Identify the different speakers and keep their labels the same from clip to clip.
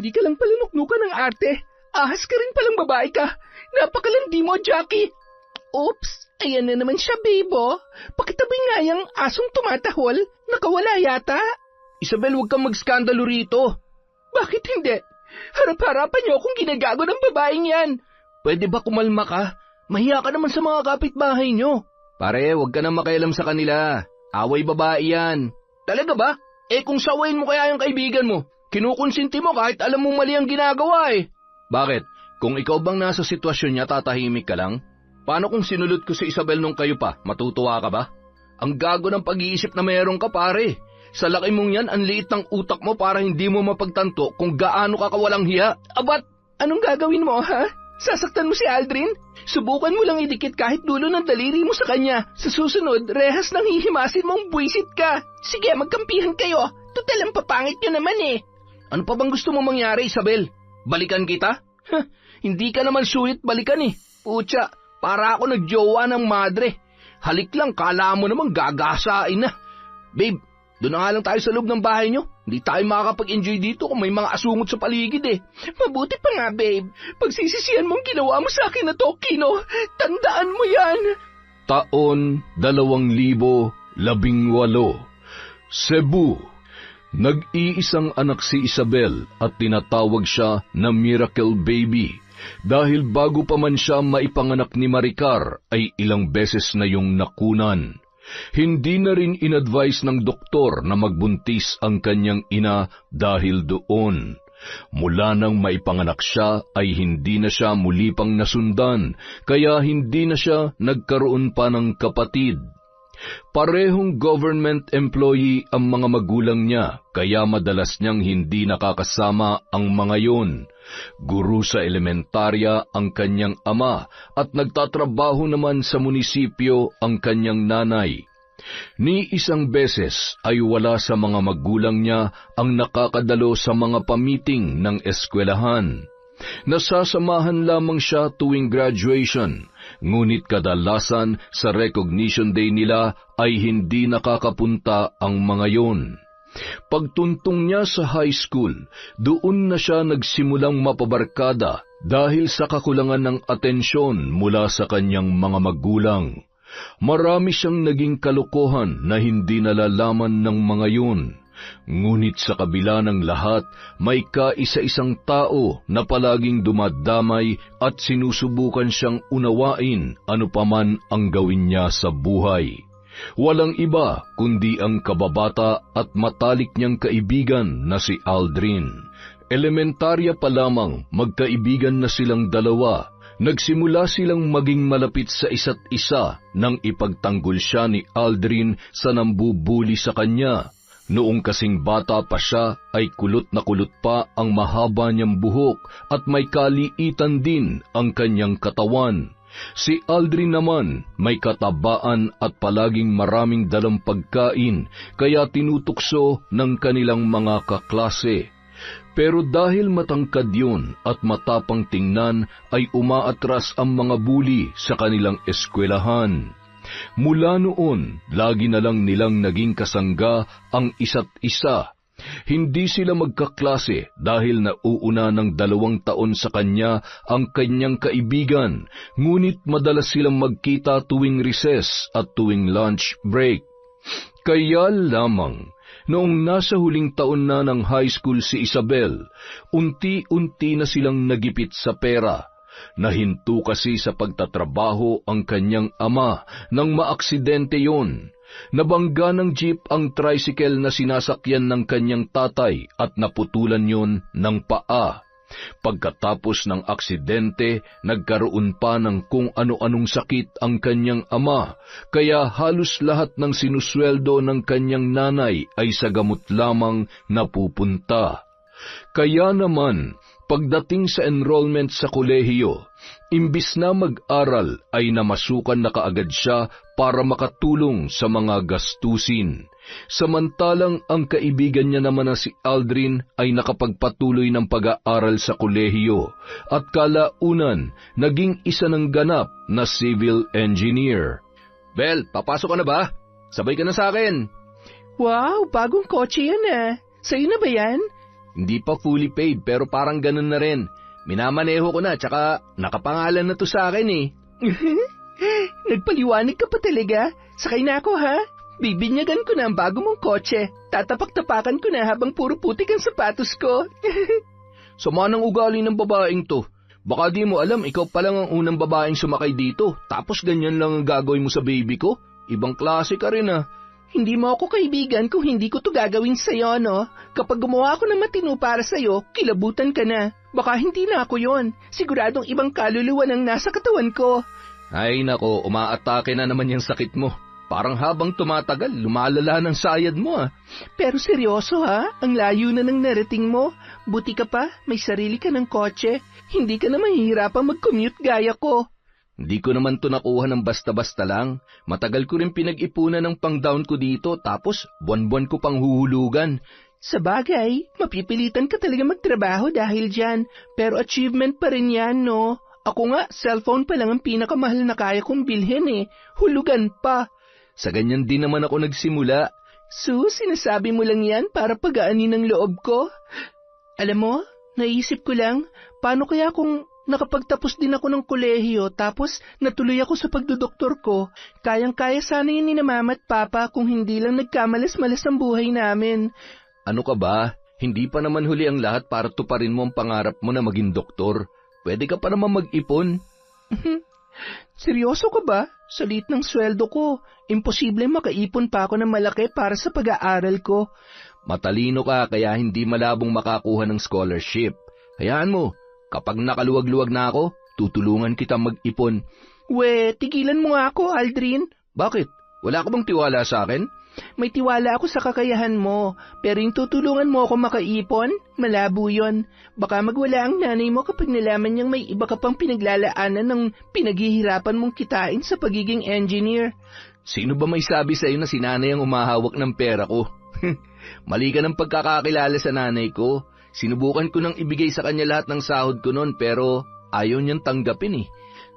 Speaker 1: Hindi ka lang pala nuknukan ng arte. Ahas ka rin palang babae ka. Napakalandi mo, Jackie. Oops, ayan na naman siya, Bebo. Pakitabi nga yung asong tumatahol. Nakawala yata.
Speaker 2: Isabel, huwag kang magskandalo rito.
Speaker 1: Bakit hindi? Harap-harapan niyo akong ginagago ng babaeng yan.
Speaker 2: Pwede ba kumalma ka? Mahiya ka naman sa mga kapitbahay nyo. Pare, huwag ka na makialam sa kanila. Away babae yan. Talaga ba? Kung sawayin mo kaya yung kaibigan mo, kinukonsinti mo kahit alam mo mali ang ginagawa eh. Bakit? Kung ikaw bang nasa sitwasyon niya, tatahimik ka lang? Paano kung sinulot ko si Isabel nung kayo pa? Matutuwa ka ba? Ang gago ng pag-iisip na meron ka, pare. Sa laki mong yan, ang liit ng utak mo para hindi mo mapagtanto kung gaano ka kawalang hiya.
Speaker 1: Abat, anong gagawin mo, ha? Sasaktan mo si Aldrin? Subukan mo lang idikit kahit dulo ng daliri mo sa kanya. Sa susunod, rehas nang hihimasin mong buwisit ka. Sige, magkampihan kayo. Total ang papangit nyo naman eh.
Speaker 2: Ano pa bang gusto mo mangyari, Isabel? Balikan kita? Hindi ka naman sulit balikan eh. Pucha, para ako nagjowa ng madre. Halik lang, kala mo naman gagasain na. Babe, doon na nga lang tayo sa loob ng bahay nyo. Hindi tayo makakapag-enjoy dito kung may mga asungot sa paligid eh.
Speaker 1: Mabuti pa nga, babe. Pagsisisihan mong ginawa mo sa akin na to, Kino. Tandaan mo yan.
Speaker 3: Taon 2018, Cebu. Nag-iisang anak si Isabel at tinatawag siya na Miracle Baby dahil bago pa man siya maipanganak ni Maricar ay ilang beses na yung nakunan. Hindi na rin in-advise ng doktor na magbuntis ang kanyang ina dahil doon. Mula nang maipanganak siya ay hindi na siya muli pang nasundan, kaya hindi na siya nagkaroon pa ng kapatid. Parehong government employee ang mga magulang niya, kaya madalas niyang hindi nakakasama ang mga yon. Guro sa elementarya ang kanyang ama at nagtatrabaho naman sa munisipyo ang kanyang nanay. Ni isang beses ay wala sa mga magulang niya ang nakakadalo sa mga pamiting ng eskwelahan. Nasasamahan lamang siya tuwing graduation, ngunit kadalasan sa recognition day nila ay hindi nakakapunta ang mga yon. Pagtuntong niya sa high school, doon na siya nagsimulang mapabarkada dahil sa kakulangan ng atensyon mula sa kanyang mga magulang. Marami siyang naging kalokohan na hindi nalalaman ng mga yun. Ngunit sa kabila ng lahat, may kaisa-isang tao na palaging dumadamay at sinusubukan siyang unawain ano paman ang gawin niya sa buhay. Walang iba kundi ang kababata at matalik niyang kaibigan na si Aldrin. Elementarya pa lamang, magkaibigan na silang dalawa. Nagsimula silang maging malapit sa isa't isa nang ipagtanggol siya ni Aldrin sa nambubuli sa kanya. Noong kasing bata pa siya ay kulot na kulot pa ang mahaba niyang buhok at may kaliitan din ang kanyang katawan. Si Aldrin naman may katabaan at palaging maraming dalang pagkain kaya tinutukso ng kanilang mga kaklase. Pero dahil matangkad yun at matapang tingnan ay umaatras ang mga bully sa kanilang eskwelahan. Mula noon, lagi na lang nilang naging kasangga ang isa't isa. Hindi sila magkaklase dahil nauuna ng 2 taon sa kanya ang kanyang kaibigan, ngunit madalas silang magkita tuwing recess at tuwing lunch break. Kaya lamang, noong nasa huling taon na ng high school si Isabel, unti-unti na silang nagipit sa pera. Nahinto kasi sa pagtatrabaho ang kanyang ama nang maaksidente yon. Nabangga ng jeep ang tricycle na sinasakyan ng kanyang tatay at naputulan yon ng paa. Pagkatapos ng aksidente, nagkaroon pa ng kung ano-anong sakit ang kanyang ama, kaya halos lahat ng sinusweldo ng kanyang nanay ay sa gamot lamang napupunta. Kaya naman, pagdating sa enrollment sa kolehiyo, imbis na mag-aral ay namasukan na kaagad siya para makatulong sa mga gastusin. Samantalang ang kaibigan niya naman na si Aldrin ay nakapagpatuloy ng pag-aaral sa kolehiyo at kalaunan naging isa ng ganap na civil engineer.
Speaker 2: Bel, papasok ka na ba? Sabay ka na sa akin.
Speaker 1: Wow, bagong kotse yan ah. Sa'yo na ba yan?
Speaker 2: Hindi pa fully paid pero parang ganun na rin. Minamaneho ko na tsaka nakapangalan na to sa akin eh.
Speaker 1: Nagpaliwanag ka pa talaga? Sakay na ako ha? Bibinyagan ko na ang bago mong kotse. Tatapak-tapakan ko na habang puro putik ang sapatos ko.
Speaker 2: Sama ng ugali ng babaeng to. Baka di mo alam, ikaw pa lang ang unang babaeng sumakay dito. Tapos ganyan lang ang gagawin mo sa baby ko? Ibang klase ka rin ah.
Speaker 1: Hindi mo ako kaibigan kung hindi ko to gagawin sa'yo, no? Kapag gumawa ako ng matino para sa'yo, kilabutan ka na. Baka hindi na ako yon. Siguradong ibang kaluluwa nang nasa katawan ko.
Speaker 2: Ay nako, umaatake na naman yung sakit mo. Parang habang tumatagal, lumalala ng sayad mo ah.
Speaker 1: Pero seryoso ha, ang layo na ng narating mo. Buti ka pa, may sarili ka ng kotse. Hindi ka na mahihirapang mag-commute gaya ko.
Speaker 2: Hindi ko naman to nakuha ng basta-basta lang. Matagal ko rin pinag-ipunan ng pang-down ko dito, tapos buwan-buwan ko pang huhulugan.
Speaker 1: Sa bagay, mapipilitan ka talaga magtrabaho dahil dyan. Pero achievement pa rin yan, no? Ako nga, cellphone pa lang ang pinakamahal na kaya kong bilhin eh. Hulugan pa.
Speaker 2: Sa ganyan din naman ako nagsimula.
Speaker 1: Sinasabi mo lang yan para pagaanin ang loob ko? Alam mo, naisip ko lang, paano kaya kung nakapagtapos din ako ng kolehiyo tapos natuloy ako sa pagdodoktor ko? Kayang-kaya sana yun ni na mama at papa kung hindi lang nagkamalas-malas ang buhay namin.
Speaker 2: Ano ka ba? Hindi pa naman huli ang lahat para tuparin mo ang pangarap mo na maging doktor. Pwede ka pa naman mag-ipon.
Speaker 1: Seryoso ka ba? Sa liit ng sweldo ko, imposible makaipon pa ako ng malaki para sa pag-aaral ko.
Speaker 2: Matalino ka kaya hindi malabong makakuha ng scholarship. Hayaan mo, kapag nakaluwag-luwag na ako, tutulungan kita mag-ipon.
Speaker 1: Tigilan mo nga ako, Aldrin.
Speaker 2: Bakit? Wala ka bang tiwala sa akin?
Speaker 1: May tiwala ako sa kakayahan mo, pero yung tutulungan mo ako makaipon, malabo yun. Baka magwala ang nanay mo kapag nalaman niyang may iba ka pang pinaglalaanan ng pinaghihirapan mong kitain sa pagiging engineer.
Speaker 2: Sino ba may sabi sa'yo na si nanay ang umahawak ng pera ko? Mali ka ng pagkakakilala sa nanay ko. Sinubukan ko nang ibigay sa kanya lahat ng sahod ko noon pero ayaw niyang tanggapin eh.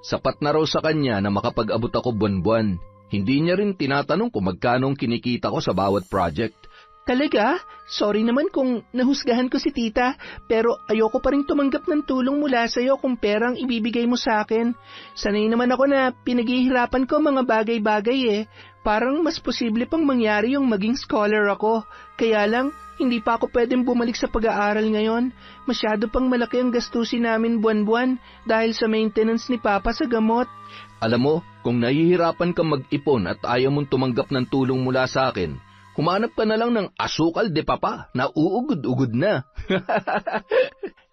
Speaker 2: Sapat na raw sa kanya na makapag-abot ako buwan-buwan. Hindi niya rin tinatanong kung magkano ang kinikita ko sa bawat project.
Speaker 1: Talaga? Sorry naman kung nahusgahan ko si tita, pero ayoko pa rin tumanggap ng tulong mula sa'yo kung perang ibibigay mo sa akin. Sanay naman ako na pinaghihirapan ko mga bagay-bagay eh. Parang mas posible pang mangyari yung maging scholar ako. Kaya lang, hindi pa ako pwedeng bumalik sa pag-aaral ngayon. Masyado pang malaki ang gastusin namin buwan-buwan dahil sa maintenance ni Papa sa gamot.
Speaker 2: Alam mo, kung nahihirapan kang mag-ipon at ayaw mong tumanggap ng tulong mula sa akin, humanap ka na lang ng asukal de papa na uugod-ugod na.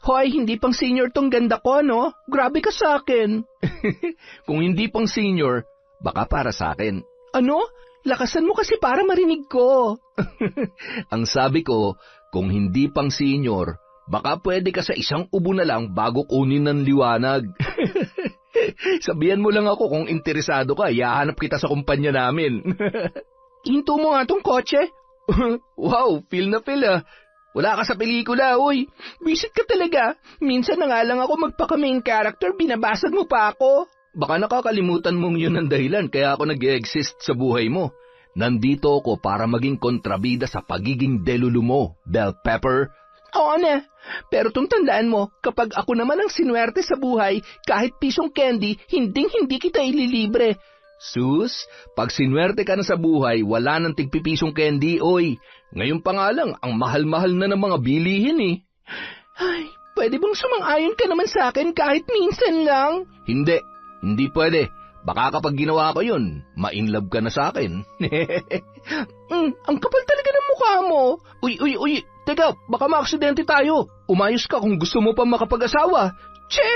Speaker 1: Hoy, hindi pang senior tong ganda ko, no? Grabe ka sa akin.
Speaker 2: Kung hindi pang senior, baka para sa akin.
Speaker 1: Ano? Lakasan mo kasi para marinig ko.
Speaker 2: Ang sabi ko, kung hindi pang senior, baka pwede ka sa isang ubo na lang bago kunin ng liwanag. Sabihan mo lang ako kung interesado ka, ihahanap kita sa kumpanya namin.
Speaker 1: Hinto mo nga tong kotse.
Speaker 2: Wow, feel na feel ah. Wala ka sa pelikula, uy.
Speaker 1: Visit ka talaga. Minsan na nga lang ako magpaka-main character, binabasag mo pa ako.
Speaker 2: Baka nakakalimutan mong yun ang dahilan kaya ako nag-exist sa buhay mo. Nandito ako para maging kontrabida sa pagiging delulu mo, bell pepper.
Speaker 1: Oo na, pero tandaan mo, kapag ako naman ang sinuwerte sa buhay, kahit pisong candy, hinding-hindi kita ililibre.
Speaker 2: Sus, pag sinuwerte ka na sa buhay, wala nang tigpipisong candy, oy. Ngayon pa nga lang, ang mahal-mahal na ng mga bilihin eh.
Speaker 1: Ay, pwede bang sumang-ayon ka naman sa akin kahit minsan lang?
Speaker 2: Hindi pwede. Baka kapag ginawa ko yun, ma-inlove ka na sa akin.
Speaker 1: Ang kapal talaga ng mukha mo.
Speaker 2: Uy, teka, baka maaksidente tayo. Umayos ka kung gusto mo pa makapag-asawa.
Speaker 1: Che!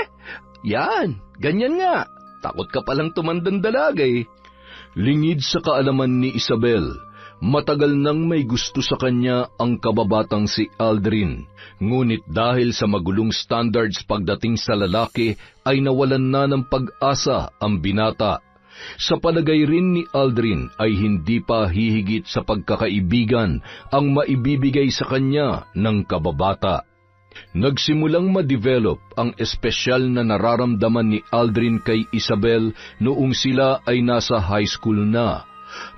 Speaker 2: Yan, ganyan nga. Takot ka palang tumandang dalaga eh.
Speaker 3: Lingid sa kaalaman ni Isabel, matagal nang may gusto sa kanya ang kababatang si Aldrin. Ngunit dahil sa magulong standards pagdating sa lalaki ay nawalan na ng pag-asa ang binata. Sa palagay rin ni Aldrin ay hindi pa hihigit sa pagkakaibigan ang maibibigay sa kanya ng kababata. Nagsimulang ma-develop ang espesyal na nararamdaman ni Aldrin kay Isabel noong sila ay nasa high school na.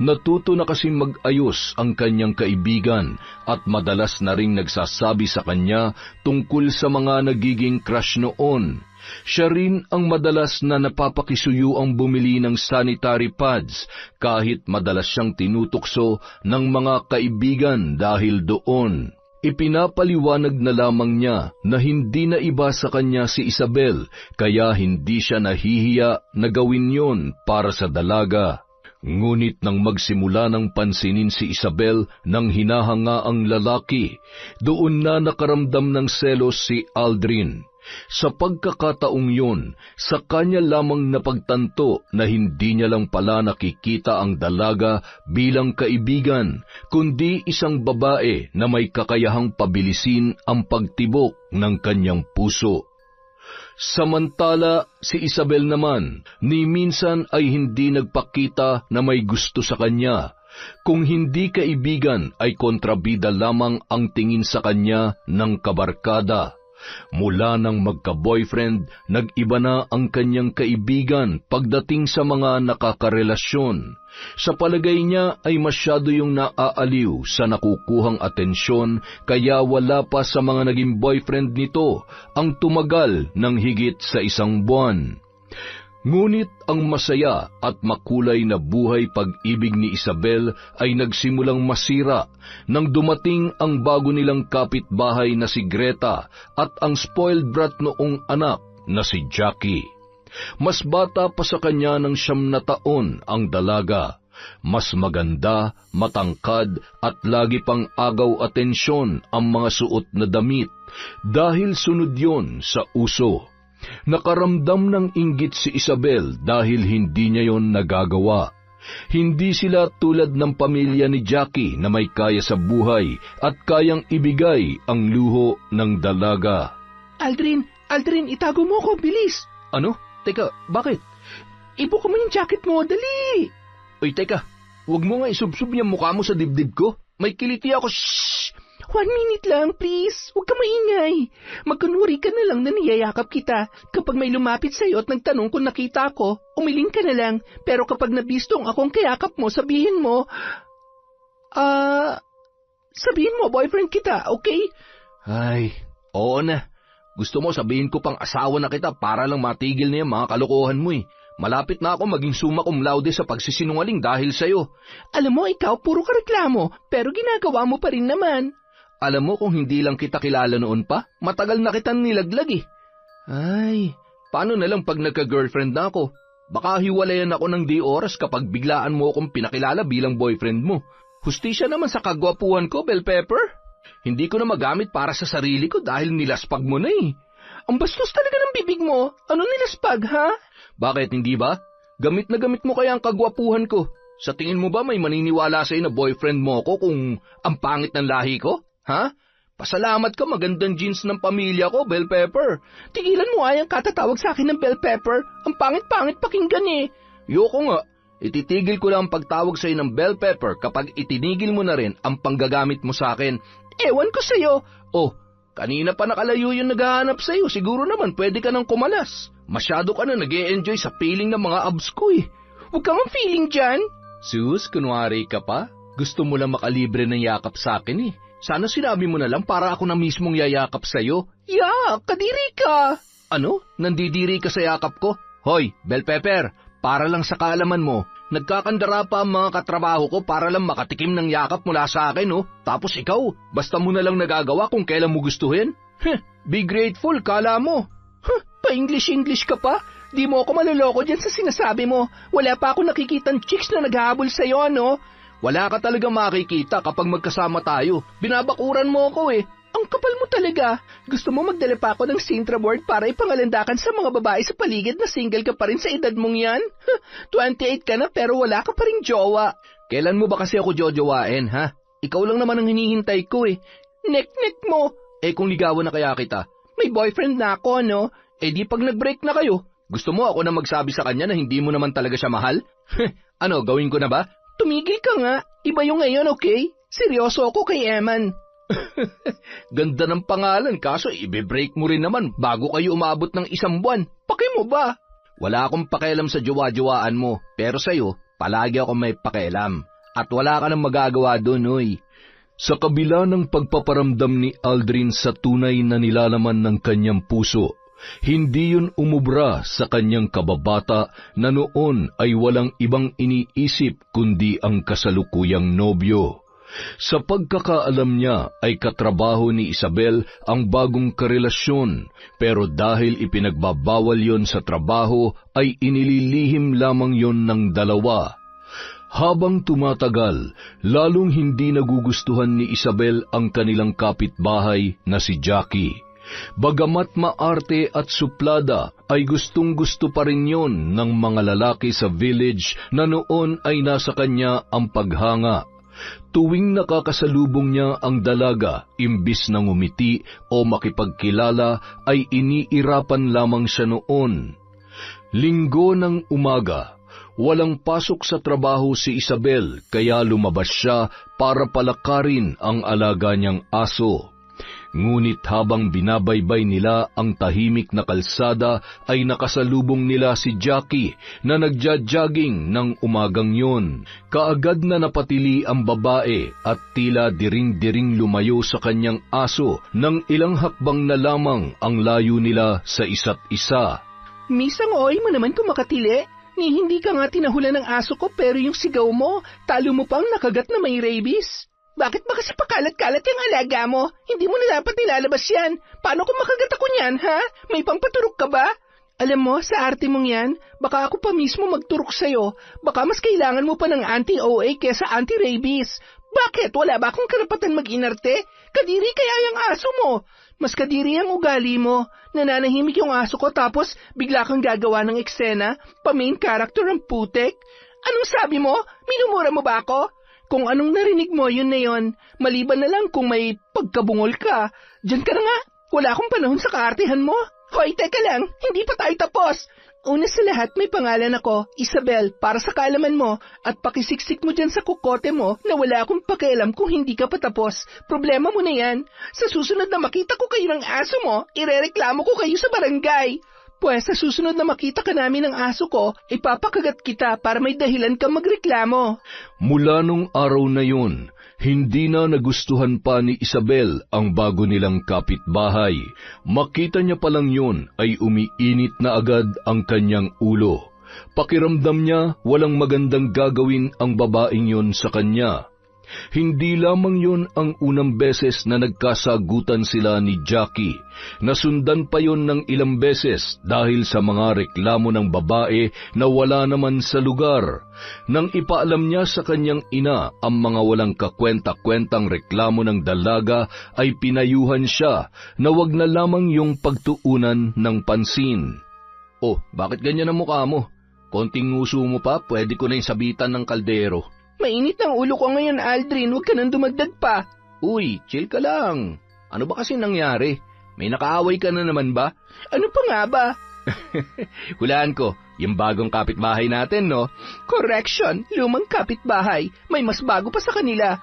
Speaker 3: Natuto na kasing mag-ayos ang kanyang kaibigan at madalas na ring nagsasabi sa kanya tungkol sa mga nagiging crush noon. Siya rin ang madalas na napapakisuyo ang bumili ng sanitary pads kahit madalas siyang tinutukso ng mga kaibigan dahil doon. Ipinapaliwanag na lamang niya na hindi na iba sa kanya si Isabel, kaya hindi siya nahihiya na gawin yon para sa dalaga. Ngunit nang magsimula ng pansinin si Isabel ng hinahanga ang lalaki, doon na nakaramdam ng selos si Aldrin. Sa pagkakataong yun, sa kanya lamang napagtanto na hindi niya lang pala nakikita ang dalaga bilang kaibigan, kundi isang babae na may kakayahang pabilisin ang pagtibok ng kanyang puso. Samantala, si Isabel naman, ni minsan ay hindi nagpakita na may gusto sa kanya. Kung hindi kaibigan, ay kontrabida lamang ang tingin sa kanya ng kabarkada. Mula nang magka-boyfriend, nag-iba na ang kanyang kaibigan pagdating sa mga nakakarelasyon. Sa palagay niya ay masyado yung naaaliw sa nakukuhang atensyon, kaya wala pa sa mga naging boyfriend nito ang tumagal ng higit sa 1 buwan. Ngunit ang masaya at makulay na buhay pag-ibig ni Isabel ay nagsimulang masira nang dumating ang bago nilang kapitbahay na si Greta at ang spoiled brat noong anak na si Jackie. Mas bata pa sa kanya ng 9 na taon ang dalaga. Mas maganda, matangkad at lagi pang agaw atensyon ang mga suot na damit dahil sunod yon sa uso. Nakaramdam ng inggit si Isabel dahil hindi niya yon nagagawa. Hindi sila tulad ng pamilya ni Jackie na may kaya sa buhay at kayang ibigay ang luho ng dalaga.
Speaker 1: Aldrin, itago mo ko, bilis.
Speaker 2: Ano? Teka, bakit?
Speaker 1: Ibuka mo yung jacket mo, dali.
Speaker 2: Uy, teka, huwag mo nga isubsob yung mukha mo sa dibdib ko. May kiliti ako. Shhh!
Speaker 1: 1 minute lang, please. Huwag ka maingay. Magkunwari ka na lang na niyayakap kita. Kapag may lumapit sa'yo at nagtanong kung nakita ko, umiling ka na lang. Pero kapag nabistong akong kayakap mo, sabihin mo, boyfriend kita, okay?
Speaker 2: Ay, oo na. Gusto mo sabihin ko pang asawa na kita para lang matigil na yung mga kalokohan mo eh. Malapit na ako maging summa cum laude sa pagsisinungaling dahil sa'yo.
Speaker 1: Alam mo, ikaw puro ka reklamo, pero ginagawa mo pa rin naman.
Speaker 2: Alam mo kung hindi lang kita kilala noon pa, matagal na kitang nilaglag eh. Ay, paano na lang pag nagka-girlfriend na ako? Baka hiwalayan ako ng di oras kapag biglaan mo akong pinakilala bilang boyfriend mo. Hustisya naman sa kagwapuhan ko, Bell Pepper. Hindi ko na magamit para sa sarili ko dahil nilaspag mo na eh.
Speaker 1: Ang bastos talaga ng bibig mo. Ano nilaspag, ha?
Speaker 2: Bakit hindi ba? Gamit na gamit mo kaya ang kagwapuhan ko. Sa tingin mo ba may maniniwala sa'yo na boyfriend mo ko kung ang pangit ng lahi ko? Ha? Pasalamat ka, magandang jeans ng pamilya ko, Bell Pepper.
Speaker 1: Tigilan mo ayang katatawag sa akin ng Bell Pepper. Ang pangit-pangit pakinggan eh.
Speaker 2: Yoko nga, ititigil ko lang ang pagtawag sa'yo ng Bell Pepper kapag itinigil mo na rin ang panggagamit mo sa akin.
Speaker 1: Ewan ko sa'yo.
Speaker 2: Oh, kanina pa nakalayo yung naghahanap sa'yo. Siguro naman pwede ka nang kumalas. Masyado ka na nag-e-enjoy sa feeling ng mga abs ko eh.
Speaker 1: Huwag kang feeling dyan.
Speaker 2: Sus, kunwari ka pa. Gusto mo lang makalibre ng yakap sa akin eh. Sana sinabi mo na lang para ako na mismong yayakap sa'yo.
Speaker 1: Yak, kadiri ka.
Speaker 2: Ano? Nandidiri ka sa yakap ko? Hoy, Bell Pepper, para lang sa kaalaman mo, nagkakandara pa ang mga katrabaho ko para lang makatikim ng yakap mula sa akin, oh. Tapos ikaw, basta mo na lang nagagawa kung kailan mo gustuhin. Be grateful, kala mo.
Speaker 1: Pa-English ka pa? Di mo ako maluloko dyan sa sinasabi mo. Wala pa ako nakikitang chicks na naghahabol sa'yo, ano?
Speaker 2: Wala ka talaga makikita kapag magkasama tayo. Binabakuran mo ako eh.
Speaker 1: Ang kapal mo talaga. Gusto mo magdala pa ako ng Sintra board para ipangalandakan sa mga babae sa paligid na single ka pa rin sa edad mong yan? 28 ka na pero wala ka pa rin jowa.
Speaker 2: Kailan mo ba kasi ako jojowain, ha? Ikaw lang naman ang hinihintay ko eh.
Speaker 1: Nek-nek mo.
Speaker 2: Eh kung ligawan na kaya kita?
Speaker 1: May boyfriend na ako, no?
Speaker 2: Eh di pag nag-break na kayo, gusto mo ako na magsabi sa kanya na hindi mo naman talaga siya mahal? Ano, gawin ko na ba?
Speaker 1: Tumigil ka nga. Iba yung ngayon, okay? Seryoso ako kay Eman.
Speaker 2: Ganda ng pangalan, kaso ibe-break mo rin naman bago kayo umabot ng 1 buwan.
Speaker 1: Paki mo ba?
Speaker 2: Wala akong pakialam sa jowa-jowaan mo, pero sa'yo, Palagi ako may pakialam. At wala ka nang magagawa doon, oy.
Speaker 3: Sa kabila ng pagpaparamdam ni Aldrin sa tunay na nilalaman ng kanyang puso, hindi yun umubra sa kanyang kababata na noon ay walang ibang iniisip kundi ang kasalukuyang nobyo. Sa pagkakaalam niya ay katrabaho ni Isabel ang bagong karelasyon, pero dahil ipinagbabawal yon sa trabaho ay inililihim lamang yon ng dalawa. Habang tumatagal, lalong hindi nagugustuhan ni Isabel ang kanilang kapitbahay na si Jackie. Bagamat maarte at suplada, ay gustong-gusto pa rin yon ng mga lalaki sa village na noon ay nasa kanya ang paghanga. Tuwing nakakasalubong niya ang dalaga, imbis na ngumiti o makipagkilala, ay iniirapan lamang siya noon. Linggo ng umaga, walang pasok sa trabaho si Isabel, kaya lumabas siya para palakarin ang alaga niyang aso. Ngunit habang binabaybay nila ang tahimik na kalsada, ay nakasalubong nila si Jackie na nagja-jogging ng umagang yon. Kaagad na napatili ang babae at tila diring-diring lumayo sa kanyang aso nang ilang hakbang na lamang ang layo nila sa isa't isa.
Speaker 1: Misang oy mo naman kung makatili. Ni hindi ka nga tinahulan ng aso ko pero yung sigaw mo, talo mo pang nakagat na may rabies. Bakit ba kasi pakalat-kalat yung alaga mo? Hindi mo na dapat nilalabas yan. Paano kung makagat ako niyan, ha? May pampaturok ka ba? Alam mo, sa arte mong yan, baka ako pa mismo magturok sa'yo. Baka mas kailangan mo pa ng anti-OA kesa anti-rabies. Bakit? Wala ba akong karapatan mag-inarte? Kadiri kaya yung aso mo. Mas kadiri ang ugali mo. Nananahimik yung aso ko tapos bigla kang gagawa ng eksena, pa-main character ang putek. Anong sabi mo? Minumura mo ba ako? Kung anong narinig mo, yun na yun. Maliban na lang kung may pagkabungol ka. Diyan ka na nga. Wala akong panahon sa kaartihan mo. Hoy, teka lang. Hindi pa tayo tapos. Una sa lahat, may pangalan ako, Isabel, para sa kaalaman mo. At pakisiksik mo dyan sa kukote mo na wala akong pakialam kung hindi ka patapos. Problema mo na yan. Sa susunod na makita ko kayo ng aso mo, irereklamo ko kayo sa barangay. Pues sa susunod na makita ka namin ng aso ko, ipapakagat kita para may dahilan kang magreklamo.
Speaker 3: Mula nung araw na yun, hindi na nagustuhan pa ni Isabel ang bago nilang kapitbahay. Makita niya palang yun ay umiinit na agad ang kanyang ulo. Pakiramdam niya walang magandang gagawin ang babaeng yun sa kanya. Hindi lamang yun ang unang beses na nagkasagutan sila ni Jackie. Nasundan pa yun ng ilang beses dahil sa mga reklamo ng babae na wala naman sa lugar. Nang ipaalam niya sa kanyang ina ang mga walang kakwenta-kwentang reklamo ng dalaga, ay pinayuhan siya na wag na lamang yung pagtuunan ng pansin.
Speaker 2: Oh, bakit ganyan ang mukha mo? Konting nguso mo pa, pwede ko na yung sabitan ng kaldero.
Speaker 1: Mainit ang ulo ko ngayon, Aldrin. Huwag ka nang dumagdag pa.
Speaker 2: Uy, chill ka lang. Ano ba kasi nangyari? May nakaaway ka na naman ba?
Speaker 1: Ano pa nga ba?
Speaker 2: Hulaan ko, yung bagong kapitbahay natin, no?
Speaker 1: Correction, lumang kapitbahay. May mas bago pa sa kanila.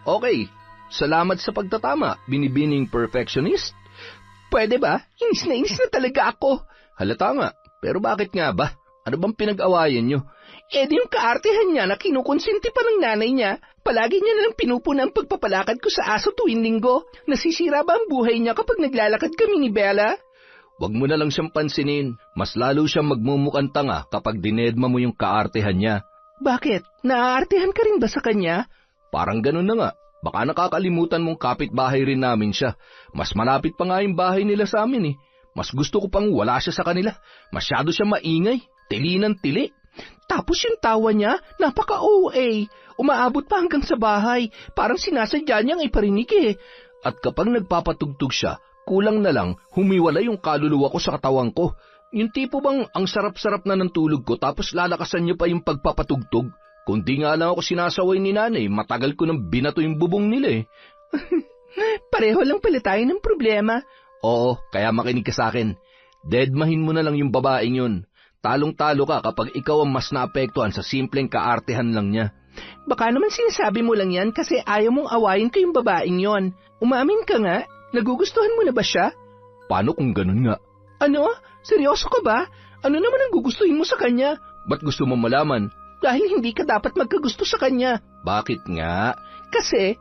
Speaker 2: Okay, salamat sa pagtatama, binibining perfectionist.
Speaker 1: Pwede ba? Inis na talaga ako.
Speaker 2: Halata nga, pero bakit nga ba? Ano bang pinag-awayan nyo?
Speaker 1: Di yung kaartehan niya na kinukonsinti pa ng nanay niya. Palagi niya nalang pinupuna ang pagpapalakad ko sa aso tuwing linggo. Nasisira ba ang buhay niya kapag naglalakad kami ni Bella?
Speaker 2: Huwag mo na lang siyang pansinin. Mas lalo siyang magmumukhang tanga kapag dinedma mo yung kaartehan niya.
Speaker 1: Bakit? Naaartehan ka rin ba sa kanya?
Speaker 2: Parang ganun na nga. Baka nakakalimutan mong kapitbahay rin namin siya. Mas malapit pa nga yung bahay nila sa amin eh. Mas gusto ko pang wala siya sa kanila. Masyado siya maingay. Tili ng tili.
Speaker 1: Tapos yung tawa niya, napaka-OA. Umaabot pa hanggang sa bahay. Parang sinasadya niyang iparinig eh.
Speaker 2: At kapag nagpapatugtog siya, kulang na lang humiwala yung kaluluwa ko sa katawan ko. Yung tipo bang ang sarap-sarap na ng tulog ko tapos lalakasan niya pa yung pagpapatugtog. Kundi nga lang ako sinasaway ni nanay, matagal ko nang binato yung bubong nila eh.
Speaker 1: Pareho lang pala tayo ng problema.
Speaker 2: Oo, kaya makinig ka sa akin. Deadmahin mo na lang yung babaeng yun. Talong-talo ka kapag ikaw ang mas naapektuhan sa simpleng kaartehan lang niya.
Speaker 1: Baka naman sinasabi mo lang yan kasi ayaw mong awayin ko yung babaeng yon. Umamin ka nga, nagugustuhan mo na ba siya?
Speaker 2: Paano kung ganun nga?
Speaker 1: Ano? Seryoso ka ba? Ano naman ang gugustuhin mo sa kanya?
Speaker 2: Ba't gusto mo malaman?
Speaker 1: dahil hindi ka dapat magkagusto sa kanya.
Speaker 2: Bakit nga?
Speaker 1: Kasi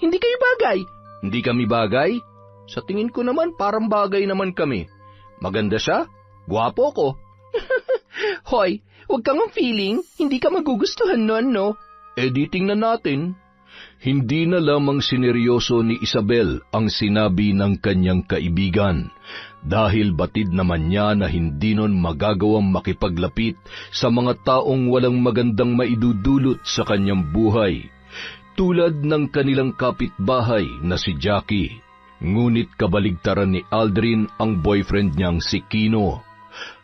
Speaker 1: hindi kayo bagay.
Speaker 2: Hindi kami bagay? Sa tingin ko naman parang bagay naman kami. Maganda siya? Gwapo ko.
Speaker 1: Hoy, huwag kang feeling, hindi ka magugustuhan nun, no?
Speaker 3: Di tingnan natin. Hindi na lamang sineryoso ni Isabel ang sinabi ng kanyang kaibigan dahil batid naman niya na hindi nun magagawang makipaglapit sa mga taong walang magandang maidudulot sa kanyang buhay, tulad ng kanilang kapitbahay na si Jackie. Ngunit kabaligtaran ni Aldrin ang boyfriend niyang si Kino.